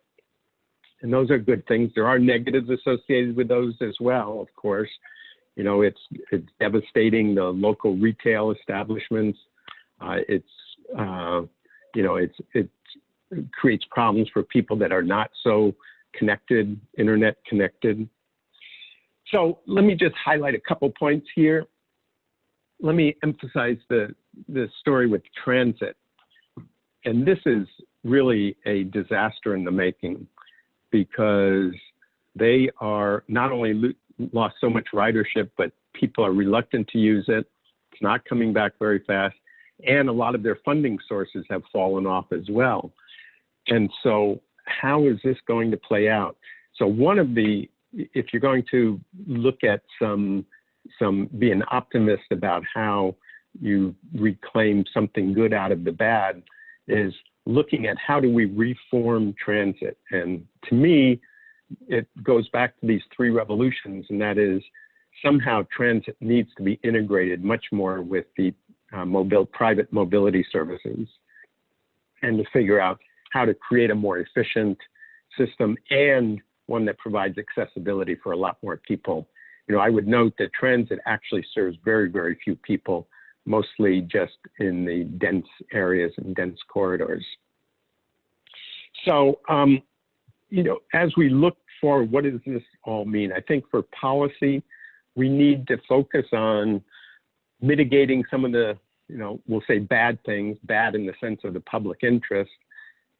D: And those are good things. There are negatives associated with those as well, of course. It's devastating the local retail establishments. It creates problems for people that are not so connected, internet connected. So let me just highlight a couple points here. Let me emphasize the story with transit. And this is really a disaster in the making, because they are not only lost so much ridership, but people are reluctant to use it. It's not coming back very fast. And a lot of their funding sources have fallen off as well. And so how is this going to play out? So if you're going to look at be an optimist about how you reclaim something good out of the bad, is looking at how do we reform transit. And to me, it goes back to these three revolutions, and that is somehow transit needs to be integrated much more with the private mobility services, and to figure out how to create a more efficient system and one that provides accessibility for a lot more people. I would note that transit actually serves very, very few people, mostly just in the dense areas and dense corridors. So, as we look forward, what does this all mean? I think for policy, we need to focus on mitigating some of the, we'll say bad things, bad in the sense of the public interest,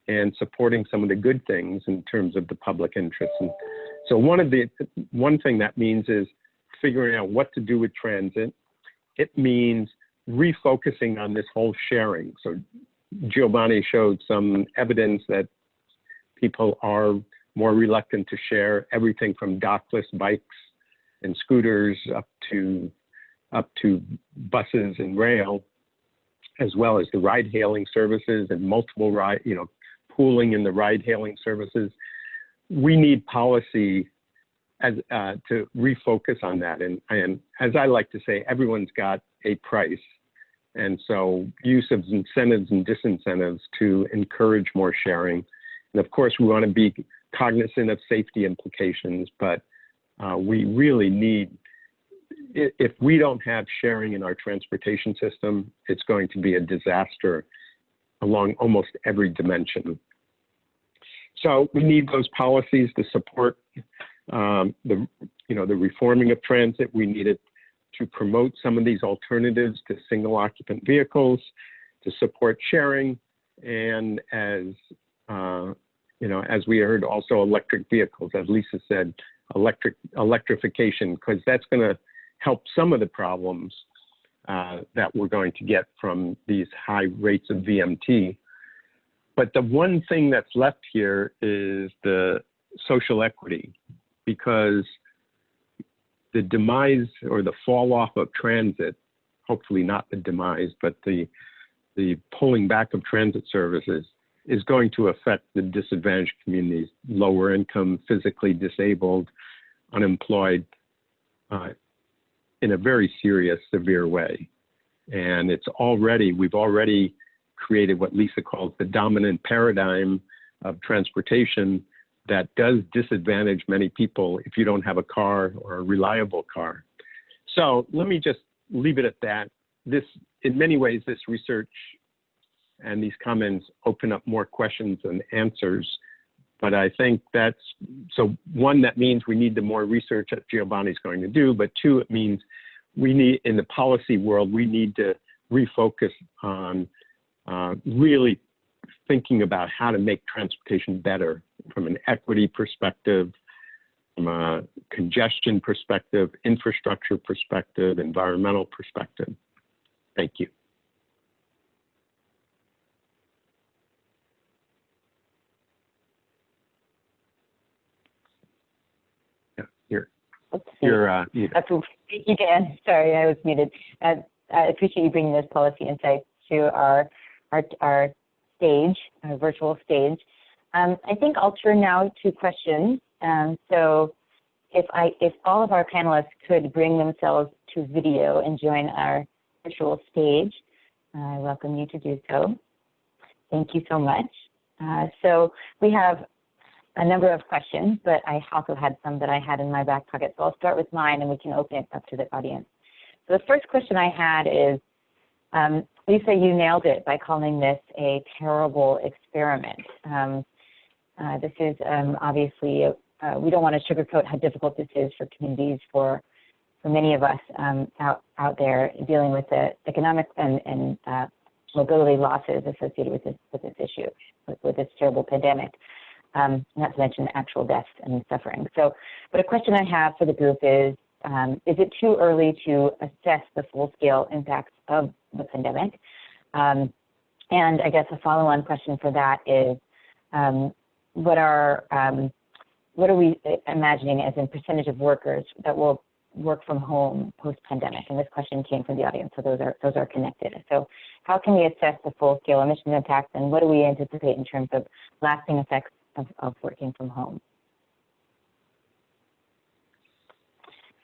D: and supporting some of the good things in terms of the public interest. And so one thing that means is figuring out what to do with transit. It means refocusing on this whole sharing. So Giovanni showed some evidence that people are more reluctant to share everything from dockless bikes and scooters up to buses and rail, as well as the ride-hailing services and multiple pooling in the ride-hailing services. We need policy to refocus on that. And as I like to say, everyone's got a price. And so use of incentives and disincentives to encourage more sharing. And of course, we want to be cognizant of safety implications, but we really need, if we don't have sharing in our transportation system, it's going to be a disaster along almost every dimension. So we need those policies to support the reforming of transit. We need it to promote some of these alternatives to single occupant vehicles, to support sharing, and as we heard, also electric vehicles, as Lisa said, electrification, because that's going to help some of the problems that we're going to get from these high rates of VMT. But the one thing that's left here is the social equity, because the demise or the fall off of transit, hopefully not the demise, but the pulling back of transit services is going to affect the disadvantaged communities, lower income, physically disabled, unemployed, in a very serious, severe way. And we've already created what Lisa calls the dominant paradigm of transportation that does disadvantage many people if you don't have a car or a reliable car. So let me just leave it at that. In many ways, this research and these comments open up more questions than answers. But I think so one, that means we need the more research that Giovanni's going to do, but two, it means in the policy world, we need to refocus on really thinking about how to make transportation better from an equity perspective, from a congestion perspective, infrastructure perspective, environmental perspective. Thank you. You're muted.
A: Thank you, Dan. Sorry, I was muted. I appreciate you bringing those policy insights to our stage, our virtual stage. I think I'll turn now to questions. So if all of our panelists could bring themselves to video and join our virtual stage, I welcome you to do so. Thank you so much. So we have a number of questions, but I also had some that I had in my back pocket. So I'll start with mine and we can open it up to the audience. So the first question I had is, Lisa, you nailed it by calling this a terrible experiment. This is obviously, we don't want to sugarcoat how difficult this is for communities, for many of us out there dealing with the economic and mobility losses associated with this issue, with this terrible pandemic, not to mention actual deaths and suffering. So, but a question I have for the group is it too early to assess the full-scale impacts of the pandemic? And I guess a follow-on question for that is, what are we imagining as in percentage of workers that will work from home post-pandemic? And this question came from the audience, so those are connected. So how can we assess the full-scale emissions impacts, and what do we anticipate in terms of lasting effects of working from home?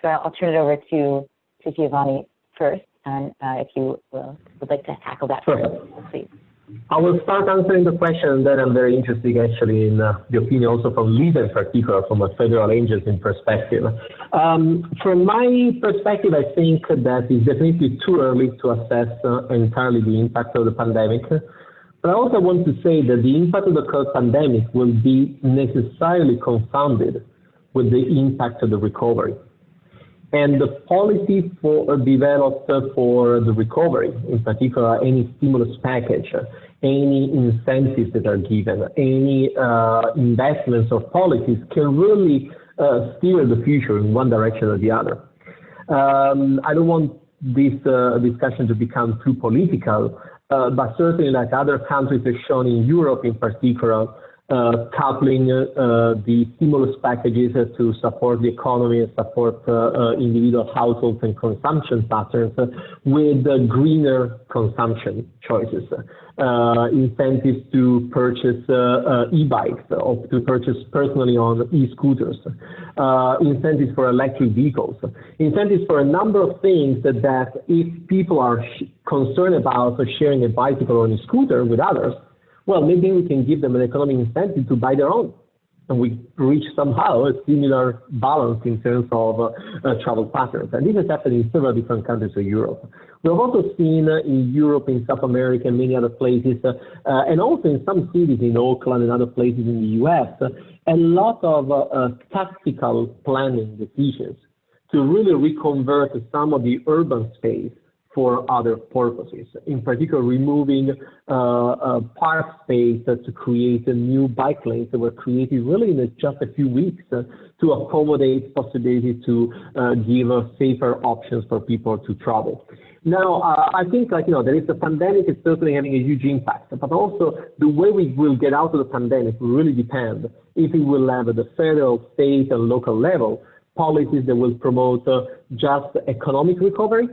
A: So I'll turn it over to Giovanni first, and if you would like to tackle that first, please.
B: I will start answering the question that I'm very interested actually in the opinion also from Lisa in particular, from a federal agency perspective. From my perspective, I think that it's definitely too early to assess entirely the impact of the pandemic. But I also want to say that the impact of the current pandemic will be necessarily confounded with the impact of the recovery. And the policy developed for the recovery, in particular, any stimulus package, any incentives that are given, any investments or policies can really steer the future in one direction or the other. I don't want this discussion to become too political, but certainly like other countries have shown in Europe in particular, coupling the stimulus packages to support the economy and support individual households and consumption patterns with greener consumption choices, incentives to purchase e-bikes or to purchase personally on e-scooters, incentives for electric vehicles, incentives for a number of things that if people are concerned about sharing a bicycle or a scooter with others, well, maybe we can give them an economic incentive to buy their own. And we reach somehow a similar balance in terms of travel patterns. And this has happened in several different countries of Europe. We have also seen in Europe, in South America, and many other places, and also in some cities in Oakland and other places in the US, a lot of tactical planning decisions to really reconvert some of the urban space for other purposes, in particular removing park space to create new bike lanes that were created really in just a few weeks to accommodate possibility to give safer options for people to travel. Now, I think there is a pandemic is certainly having a huge impact, but also the way we will get out of the pandemic will really depend if we will have at the federal, state, and local level policies that will promote just economic recovery,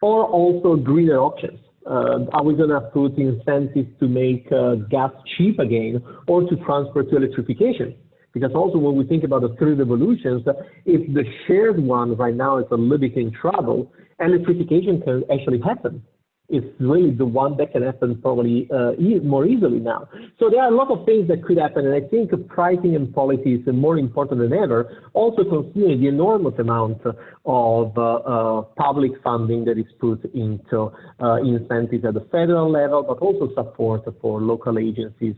B: or also greener options. Are we going to put incentives to make gas cheap again, or to transfer to electrification? Because also when we think about the three revolutions, if the shared one right now is a little bit in trouble, electrification can actually happen. It's really the one that can happen probably more easily now. So there are a lot of things that could happen, and I think pricing and policy is more important than ever, also considering the enormous amount of public funding that is put into incentives at the federal level, but also support for local agencies,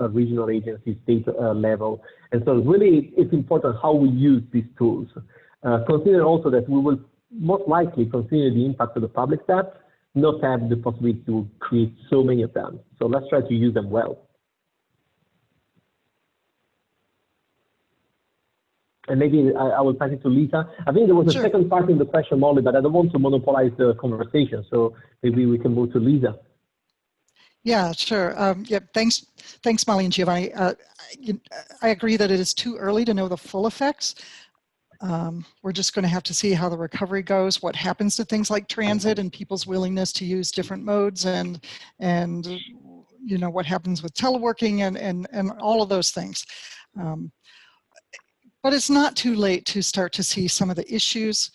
B: regional agencies, state level. And so really it's important how we use these tools. Consider also that we will most likely consider the impact of the public debt, not have the possibility to create so many of them. So let's try to use them well. And maybe I will pass it to Lisa. I think there was a second part in the question, Molly, but I don't want to monopolize the conversation. So maybe we can move to Lisa.
C: Yeah, sure. Thanks, Molly and Giovanni. I agree that it is too early to know the full effects. We're just going to have to see how the recovery goes, what happens to things like transit and people's willingness to use different modes, and you know, what happens with teleworking and all of those things. But it's not too late to start to see some of the issues,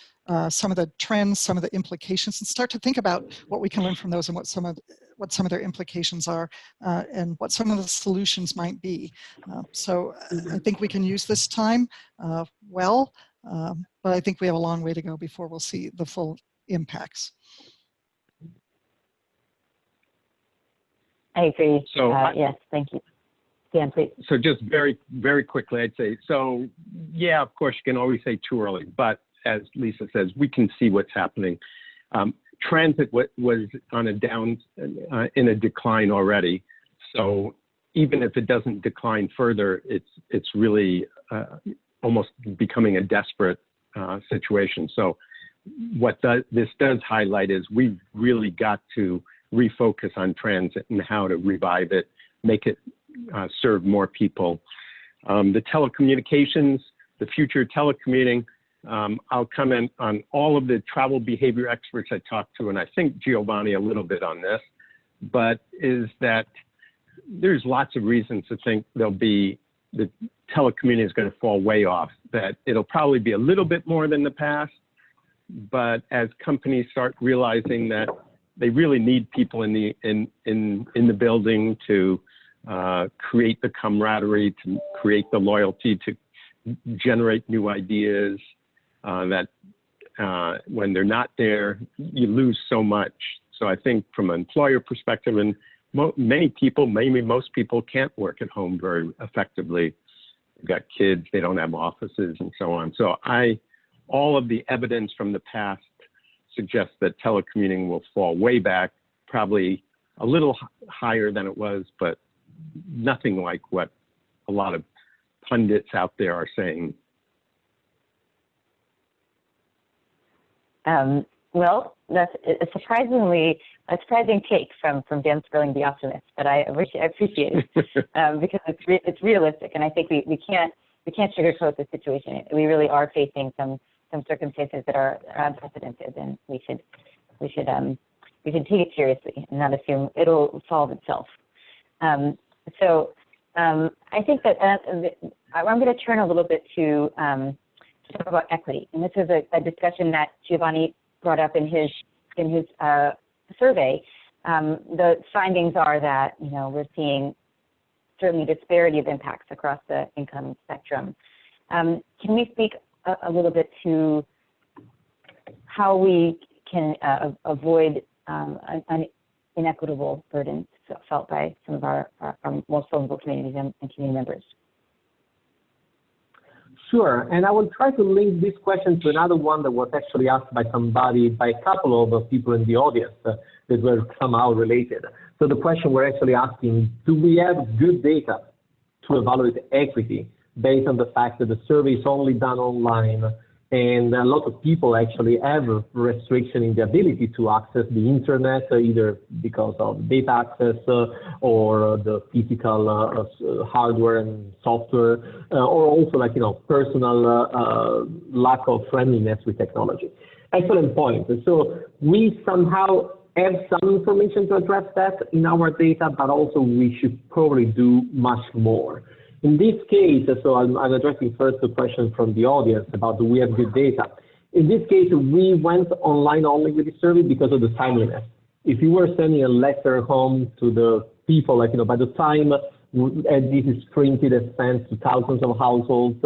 C: some of the trends, some of the implications, and start to think about what we can learn from those and what some of their implications are, and what some of the solutions might be. So I think we can use this time well, but I think we have a long way to go before we'll see the full impacts.
A: I agree.
D: So
A: yes, thank you. Dan, please.
D: So just very, very quickly, I'd say, so yeah, of course, you can always say too early, but as Lisa says, we can see what's happening. Transit was on a in a decline already. So even if it doesn't decline further, it's really almost becoming a desperate situation. So what this does highlight is we've really got to refocus on transit and how to revive it, make it serve more people. The telecommunications, the future of telecommuting, I'll comment on all of the travel behavior experts I talked to, and I think Giovanni a little bit on this, but is that there's lots of reasons to think the telecommuting is going to fall way off, that it'll probably be a little bit more than the past, but as companies start realizing that they really need people in the building to create the camaraderie, to create the loyalty, to generate new ideas, that when they're not there, you lose so much. So I think from an employer perspective, and many people, maybe most people, can't work at home very effectively. They've got kids, they don't have offices, and so on. So all of the evidence from the past suggests that telecommuting will fall way back, probably a little higher than it was, but nothing like what a lot of pundits out there are saying.
A: Well, that's a surprising take from Dan Sperling, the optimist, but I appreciate it because it's realistic, and I think we can't sugarcoat the situation. We really are facing some circumstances that are unprecedented, and we should take it seriously and not assume it'll solve itself. So I think that I'm going to turn a little bit to talk about equity, and this is a discussion that Giovanni brought up in his survey. The findings are that we're seeing certainly disparity of impacts across the income spectrum. Can we speak a little bit to how we can avoid an inequitable burden felt by some of our most vulnerable communities and community members?
B: Sure, and I will try to link this question to another one that was actually asked by a couple of people in the audience that were somehow related. So the question we're actually asking, do we have good data to evaluate equity based on the fact that the survey is only done online, and a lot of people actually have a restriction in the ability to access the internet, either because of data access or the physical hardware and software, or also personal lack of friendliness with technology. Excellent point. So we somehow have some information to address that in our data, but also we should probably do much more. In this case, so I'm addressing first the question from the audience about do we have good data. In this case, we went online only with the survey because of the timeliness. If you were sending a letter home to the people, by the time this is printed and sent to thousands of households,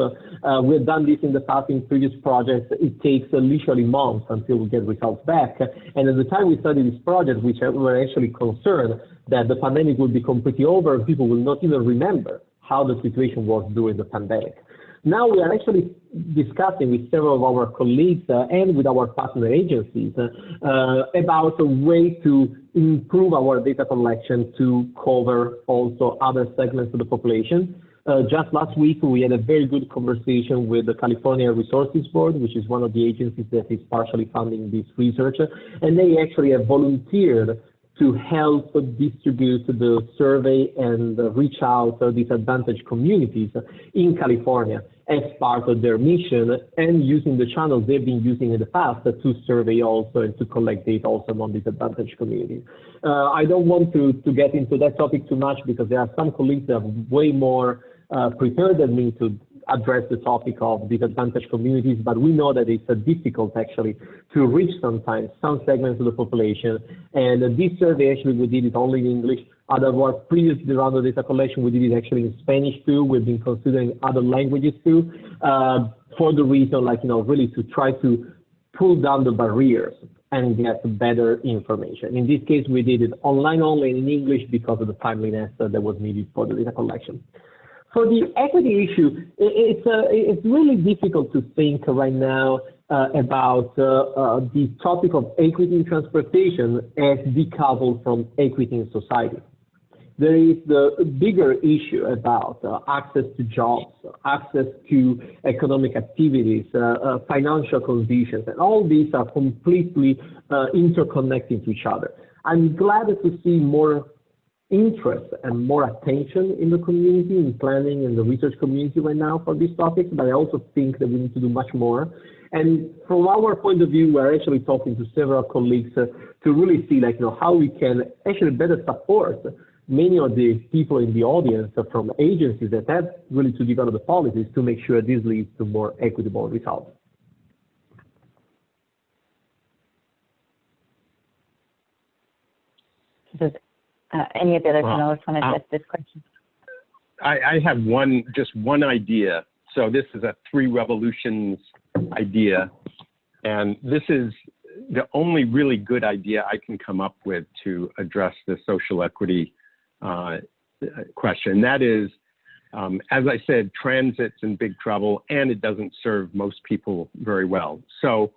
B: we've done this in the past in previous projects. It takes literally months until we get results back. And at the time we started this project, we were actually concerned that the pandemic would be completely over and people will not even remember how the situation was during the pandemic. Now we are actually discussing with several of our colleagues and with our partner agencies about a way to improve our data collection to cover also other segments of the population. Just last week, we had a very good conversation with the California Resources Board, which is one of the agencies that is partially funding this research, and they actually have volunteered to help distribute the survey and reach out to disadvantaged communities in California. as part of their mission, and using the channels they've been using in the past to survey also and to collect data also among disadvantaged communities. I don't want to get into that topic too much because there are some colleagues that are way more prepared than me to address the topic of disadvantaged communities, but we know that it's difficult actually to reach sometimes some segments of the population. And this survey actually we did it only in English. Otherwise, previous round of data collection we did it actually in Spanish too. We've been considering other languages too, for the reason really to try to pull down the barriers and get better information. In this case, we did it online only in English because of the timeliness that was needed for the data collection. For the equity issue, it's really difficult to think right now about the topic of equity in transportation as decoupled from equity in society. There is the bigger issue about access to jobs, access to economic activities, financial conditions, and all these are completely interconnected to each other. I'm glad to see more interest and more attention in the community, in planning and the research community right now for these topics, but I also think that we need to do much more. And from our point of view, we're actually talking to several colleagues to really see how we can actually better support many of the people in the audience from agencies that have really to develop the policies to make sure this leads to more equitable results.
A: Any of the other panelists want to address this question?
D: I have just one idea. So this is a 3 revolutions idea, and this is the only really good idea I can come up with to address the social equity question. That is, as I said, transit's in big trouble, and it doesn't serve most people very well. So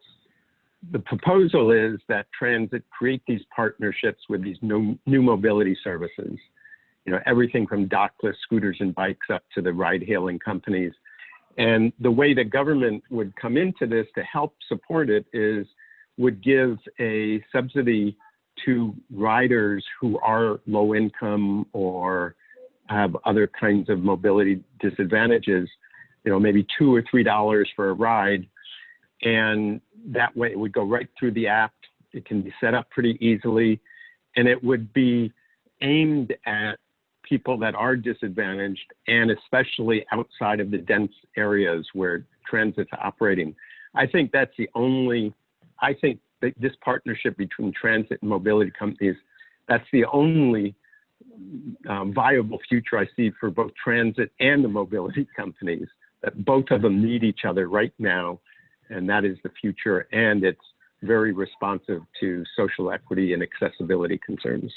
D: the proposal is that transit create these partnerships with these new mobility services, everything from dockless scooters and bikes up to the ride-hailing companies. And the way the government would come into this to help support it would give a subsidy to riders who are low income or have other kinds of mobility disadvantages, maybe $2 or $3 for a ride. And that way it would go right through the app. It can be set up pretty easily, and it would be aimed at people that are disadvantaged and especially outside of the dense areas where transit's operating. I think that this partnership between transit and mobility companies, that's the only viable future I see for both transit and the mobility companies, that both of them need each other right now. And that is the future, and it's very responsive to social equity and accessibility concerns.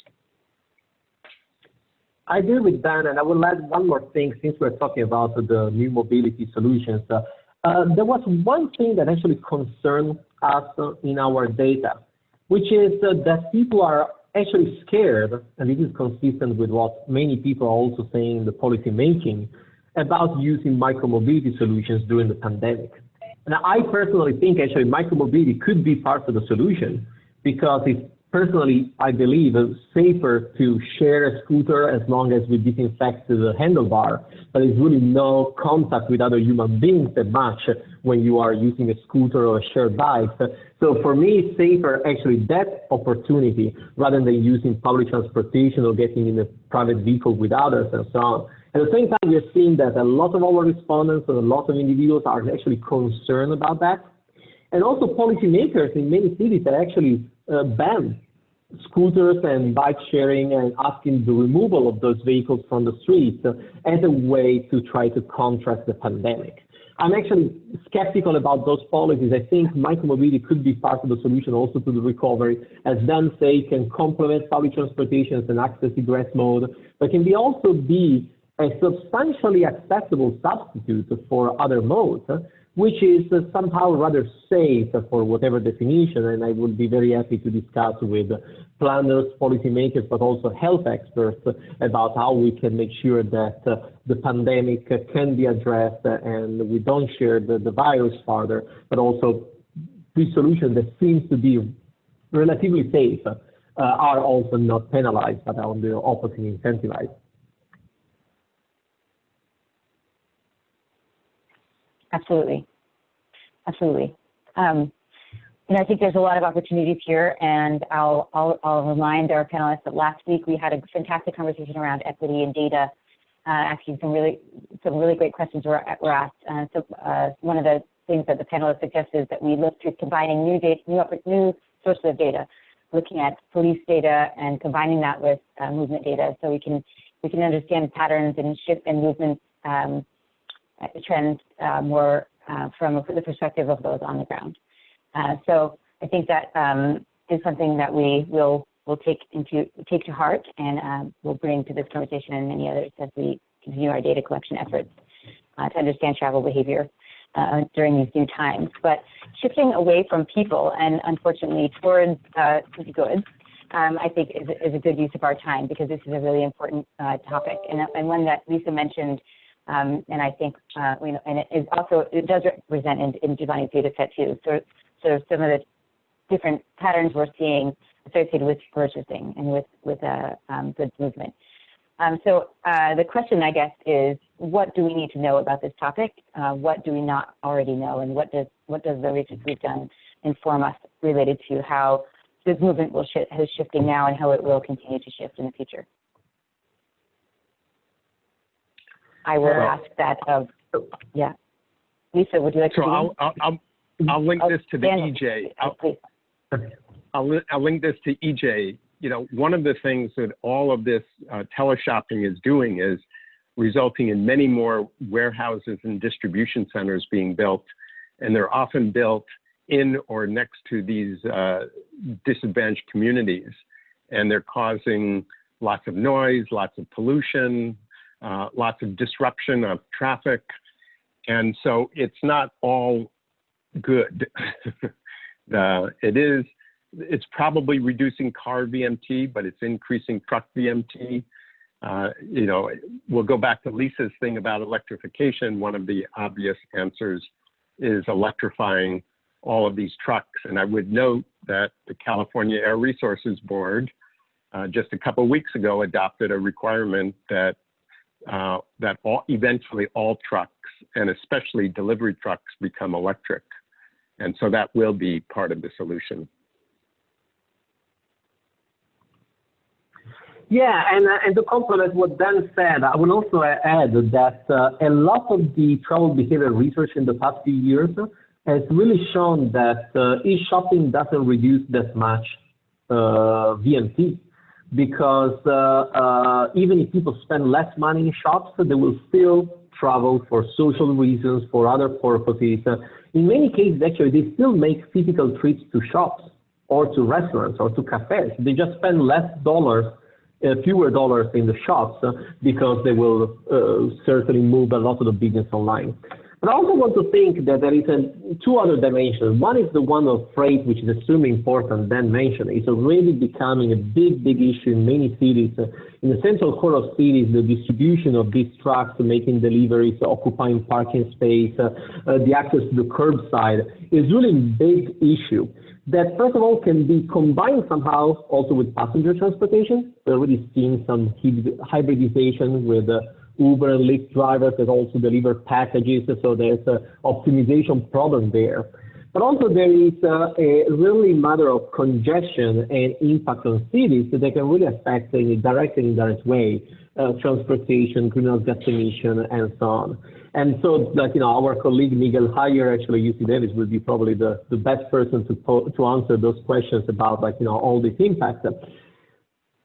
B: I agree with Dan, and I will add one more thing since we're talking about the new mobility solutions. There was one thing that actually concerned us in our data, which is that people are actually scared, and this is consistent with what many people are also saying in the policy making, about using micromobility solutions during the pandemic. And I personally think actually micromobility could be part of the solution because it's personally, I believe, safer to share a scooter as long as we disinfect the handlebar, but there's really no contact with other human beings that much when you are using a scooter or a shared bike. So for me, it's safer actually that opportunity rather than using public transportation or getting in a private vehicle with others and so on. At the same time, we are seeing that a lot of our respondents and a lot of individuals are actually concerned about that. And also policymakers in many cities are actually banned scooters and bike sharing and asking the removal of those vehicles from the streets as a way to try to contrast the pandemic. I'm actually skeptical about those policies. I think micromobility could be part of the solution also to the recovery. As Dan said, it can complement public transportation as an access egress mode, but can also be a substantially accessible substitute for other modes, which is somehow rather safe for whatever definition. And I would be very happy to discuss with planners, policymakers, but also health experts about how we can make sure that the pandemic can be addressed and we don't share the virus further, but also these solutions that seems to be relatively safe are also not penalized, but on the opposite incentivized.
A: Absolutely. Absolutely. And I think there's a lot of opportunities here, and I'll remind our panelists that last week we had a fantastic conversation around equity and data. Actually, some really great questions were asked. So one of the things that the panelists suggested is that we look to combining new sources of data, looking at police data and combining that with movement data, so we can understand patterns and shift and movement trends more from the perspective of those on the ground. So I think that is something that we will take to heart, and we'll bring to this conversation and many others as we continue our data collection efforts to understand travel behavior during these new times. But shifting away from people and unfortunately towards goods, I think is a good use of our time, because this is a really important topic, and one that Lisa mentioned. And I think, and it does represent in Giovanni's data set too. So some of the different patterns we're seeing associated with purchasing and with goods movement. So the question, I guess, is what do we need to know about this topic? What do we not already know? And what does the research we've done inform us related to how this movement is shifting now and how it will continue to shift in the future? I will ask that of, yeah. Lisa, would you like to?
D: So I'll link this to the EJ. I'll link this to EJ. You know, one of the things that all of this teleshopping is doing is resulting in many more warehouses and distribution centers being built, and they're often built in or next to these disadvantaged communities, and they're causing lots of noise, lots of pollution, lots of disruption of traffic, and so it's not all good. It's probably reducing car VMT, but it's increasing truck VMT. You know, we'll go back to Lisa's thing about electrification. One of the obvious answers is electrifying all of these trucks. And I would note that the California Air Resources Board just a couple of weeks ago adopted a requirement that eventually all trucks, and especially delivery trucks, become electric. And so that will be part of the solution.
B: Yeah, and to complement what Dan said, I will also add that a lot of the travel behavior research in the past few years has really shown that e-shopping doesn't reduce that much VMT, because even if people spend less money in shops, they will still travel for social reasons, for other purposes. In many cases, actually, they still make physical trips to shops or to restaurants or to cafes. They just spend less dollars, fewer dollars in the shops because they will certainly move a lot of the business online. But I also want to think that there is two other dimensions. One is the one of freight, which is extremely important. Dan mentioned it's already becoming a big issue in many cities. In the central core of cities, the distribution of these trucks, making deliveries, occupying parking space, the access to the curbside is really a big issue that, first of all, can be combined somehow also with passenger transportation. We're already seeing some hybridization with Uber and Lyft drivers that also deliver packages, so there's an optimization problem there. But also there is a really matter of congestion and impact on cities that they can really affect in a direct and indirect way, transportation, greenhouse gas emission, and so on. And so, like, you know, our colleague Miguel Hayer, actually UC Davis, will be probably the best person to answer those questions about, like, you know, all these impacts.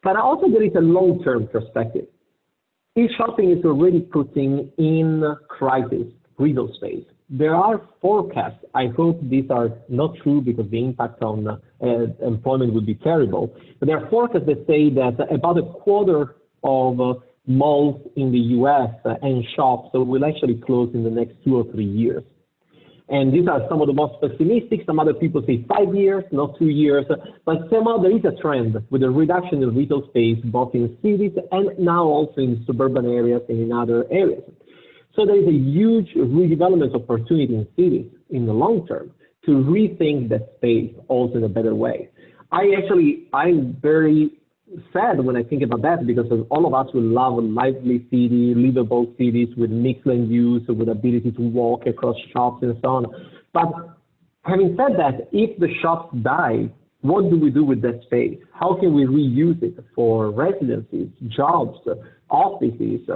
B: But also there is a long-term perspective. E-shopping is already putting in crisis retail space. There are forecasts, I hope these are not true because the impact on employment would be terrible, but there are forecasts that say that about a quarter of malls in the US and shops will actually close in the next 2 or 3 years. And these are some of the most pessimistic. Some other people say 5 years, not 2 years. But somehow there is a trend with a reduction in retail space, both in cities and now also in suburban areas and in other areas. So there is a huge redevelopment opportunity in cities in the long term to rethink that space also in a better way. I'm very sad when I think about that, because all of us will love a lively city, livable cities with mixed land use, with ability to walk across shops and so on. But having said that, if the shops die, what do we do with that space? How can we reuse it for residencies, jobs, offices,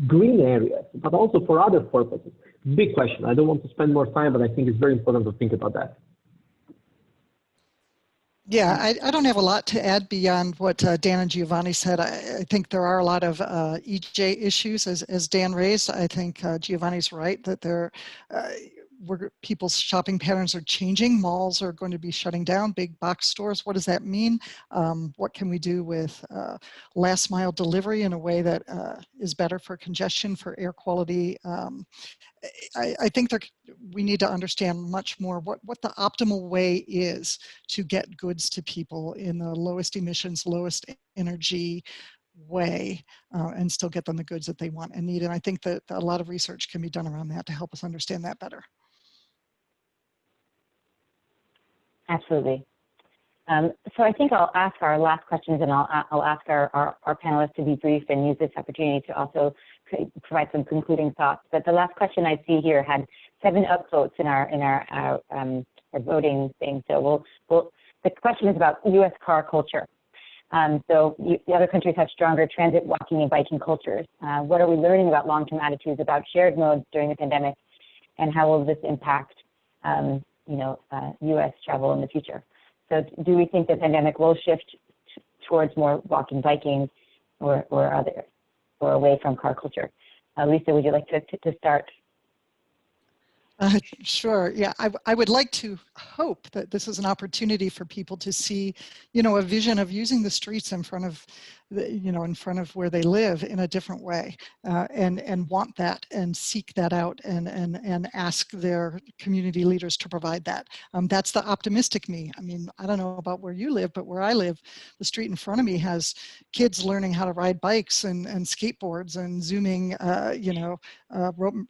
B: green areas, but also for other purposes? Big question. I don't want to spend more time, but I think it's very important to think about that.
C: Yeah, I don't have a lot to add beyond what Dan and Giovanni said. I think there are a lot of EJ issues, as Dan raised. I think Giovanni's right that people's shopping patterns are changing. Malls are going to be shutting down, big box stores. What does that mean? What can we do with last mile delivery in a way that is better for congestion, for air quality? I think we need to understand much more what the optimal way is to get goods to people in the lowest emissions, lowest energy way, and still get them the goods that they want and need. And I think that a lot of research can be done around that to help us understand that better.
A: Absolutely. So I think I'll ask our last questions, and I'll ask our panelists to be brief and use this opportunity to also provide some concluding thoughts. But the last question I see here had 7 upvotes in our voting thing. So the question is about U.S. car culture. So the other countries have stronger transit, walking, and biking cultures. What are we learning about long-term attitudes about shared modes during the pandemic, and how will this impact U.S. travel in the future? So do we think the pandemic will shift towards more walking, biking, or away from car culture? Lisa, would you like to start?
C: Sure. Yeah, I would like to hope that this is an opportunity for people to see, a vision of using the streets in front of, in front of where they live in a different way, and want that and seek that out and ask their community leaders to provide that. That's the optimistic me. I mean, I don't know about where you live, but where I live, the street in front of me has kids learning how to ride bikes and skateboards and zooming,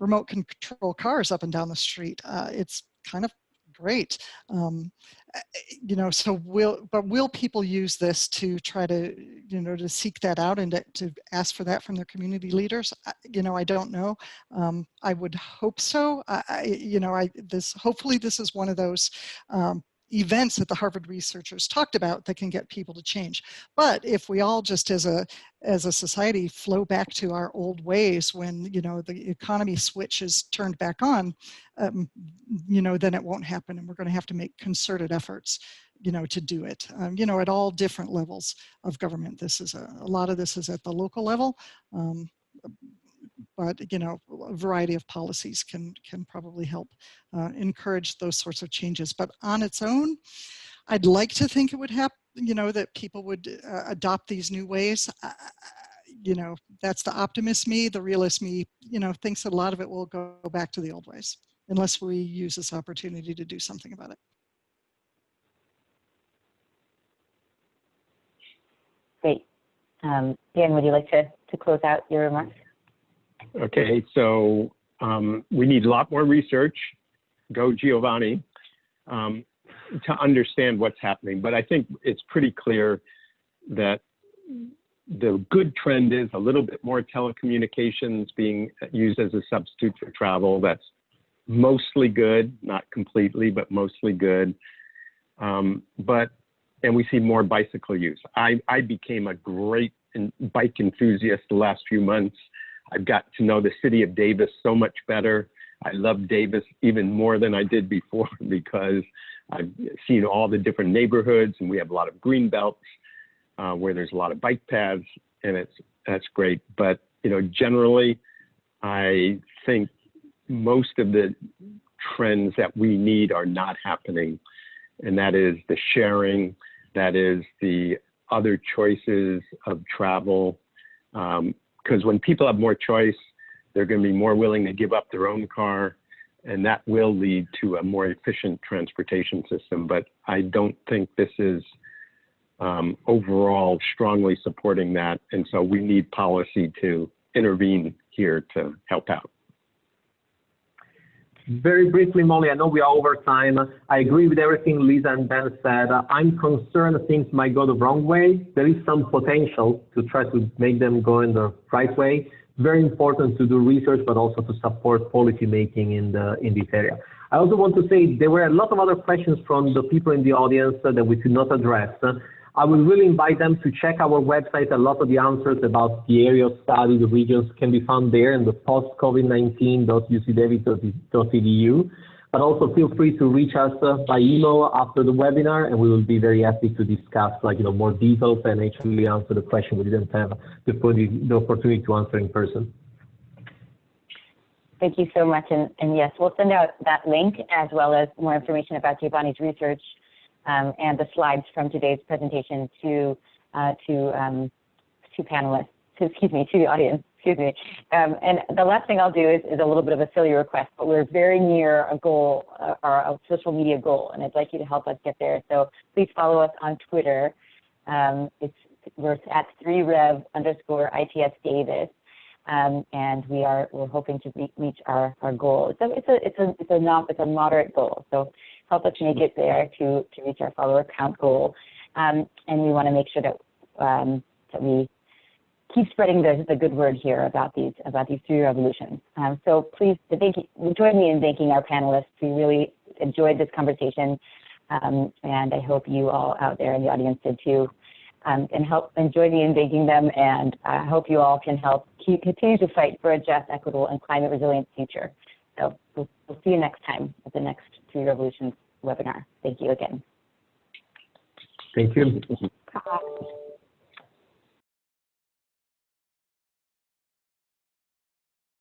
C: remote control cars up and down the street. It's kind of great. So will people use this to try to, to seek that out and to ask for that from their community leaders? I don't know. I would hope so. Hopefully this is one of those events that the Harvard researchers talked about that can get people to change. But if we all just as a society flow back to our old ways when, the economy switch is turned back on, then it won't happen, and we're going to have to make concerted efforts, to do it, at all different levels of government. This is a lot of this is at the local level. But a variety of policies can probably help encourage those sorts of changes. But on its own, I'd like to think it would happen, that people would adopt these new ways. That's the optimist me. The realist me, thinks that a lot of it will go back to the old ways unless we use this opportunity to do something about it.
A: Great. Dan, would you like to close out your remarks?
D: Okay, so we need a lot more research, go Giovanni, to understand what's happening. But I think it's pretty clear that the good trend is a little bit more telecommunications being used as a substitute for travel. That's mostly good, not completely, but mostly good. And we see more bicycle use. I became a great bike enthusiast the last few months. I've got to know the city of Davis so much better. I love Davis even more than I did before because I've seen all the different neighborhoods, and we have a lot of green belts where there's a lot of bike paths, and that's great. But generally, I think most of the trends that we need are not happening, and that is the sharing, that is the other choices of travel. Because when people have more choice, they're going to be more willing to give up their own car, and that will lead to a more efficient transportation system. But I don't think this is overall strongly supporting that, and so we need policy to intervene here to help out.
B: Very briefly, Molly, I know we are over time. I agree with everything Lisa and Ben said. I'm concerned things might go the wrong way. There is some potential to try to make them go in the right way. Very important to do research, but also to support policy making in this area. I also want to say there were a lot of other questions from the people in the audience that we could not address. I will really invite them to check our website. A lot of the answers about the area of study, the regions, can be found there in the post-COVID19.ucdavis.edu. But also feel free to reach us by email after the webinar, and we will be very happy to discuss more details and actually answer the question we didn't have the opportunity to answer in person.
A: Thank you so much. And yes, we'll send out that link as well as more information about Giovanni's research and the slides from today's presentation to panelists, to the audience, and the last thing I'll do is a little bit of a silly request, but we're very near a goal, our social media goal, and I'd like you to help us get there. So please follow us on Twitter. We're at 3rev_ITS-Davis. And we're hoping to reach our goal. It's a moderate goal, so help us make it there to reach our follower count goal. And we want to make sure that we keep spreading the good word here about these 3 revolutions. So please join me in thanking our panelists. We really enjoyed this conversation, and I hope you all out there in the audience did too. And join me in thanking them, and I hope you all can help continue to fight for a just, equitable, and climate resilient future. So we'll see you next time at the next 3 Revolutions webinar. Thank you again.
B: Thank you.
A: Bye.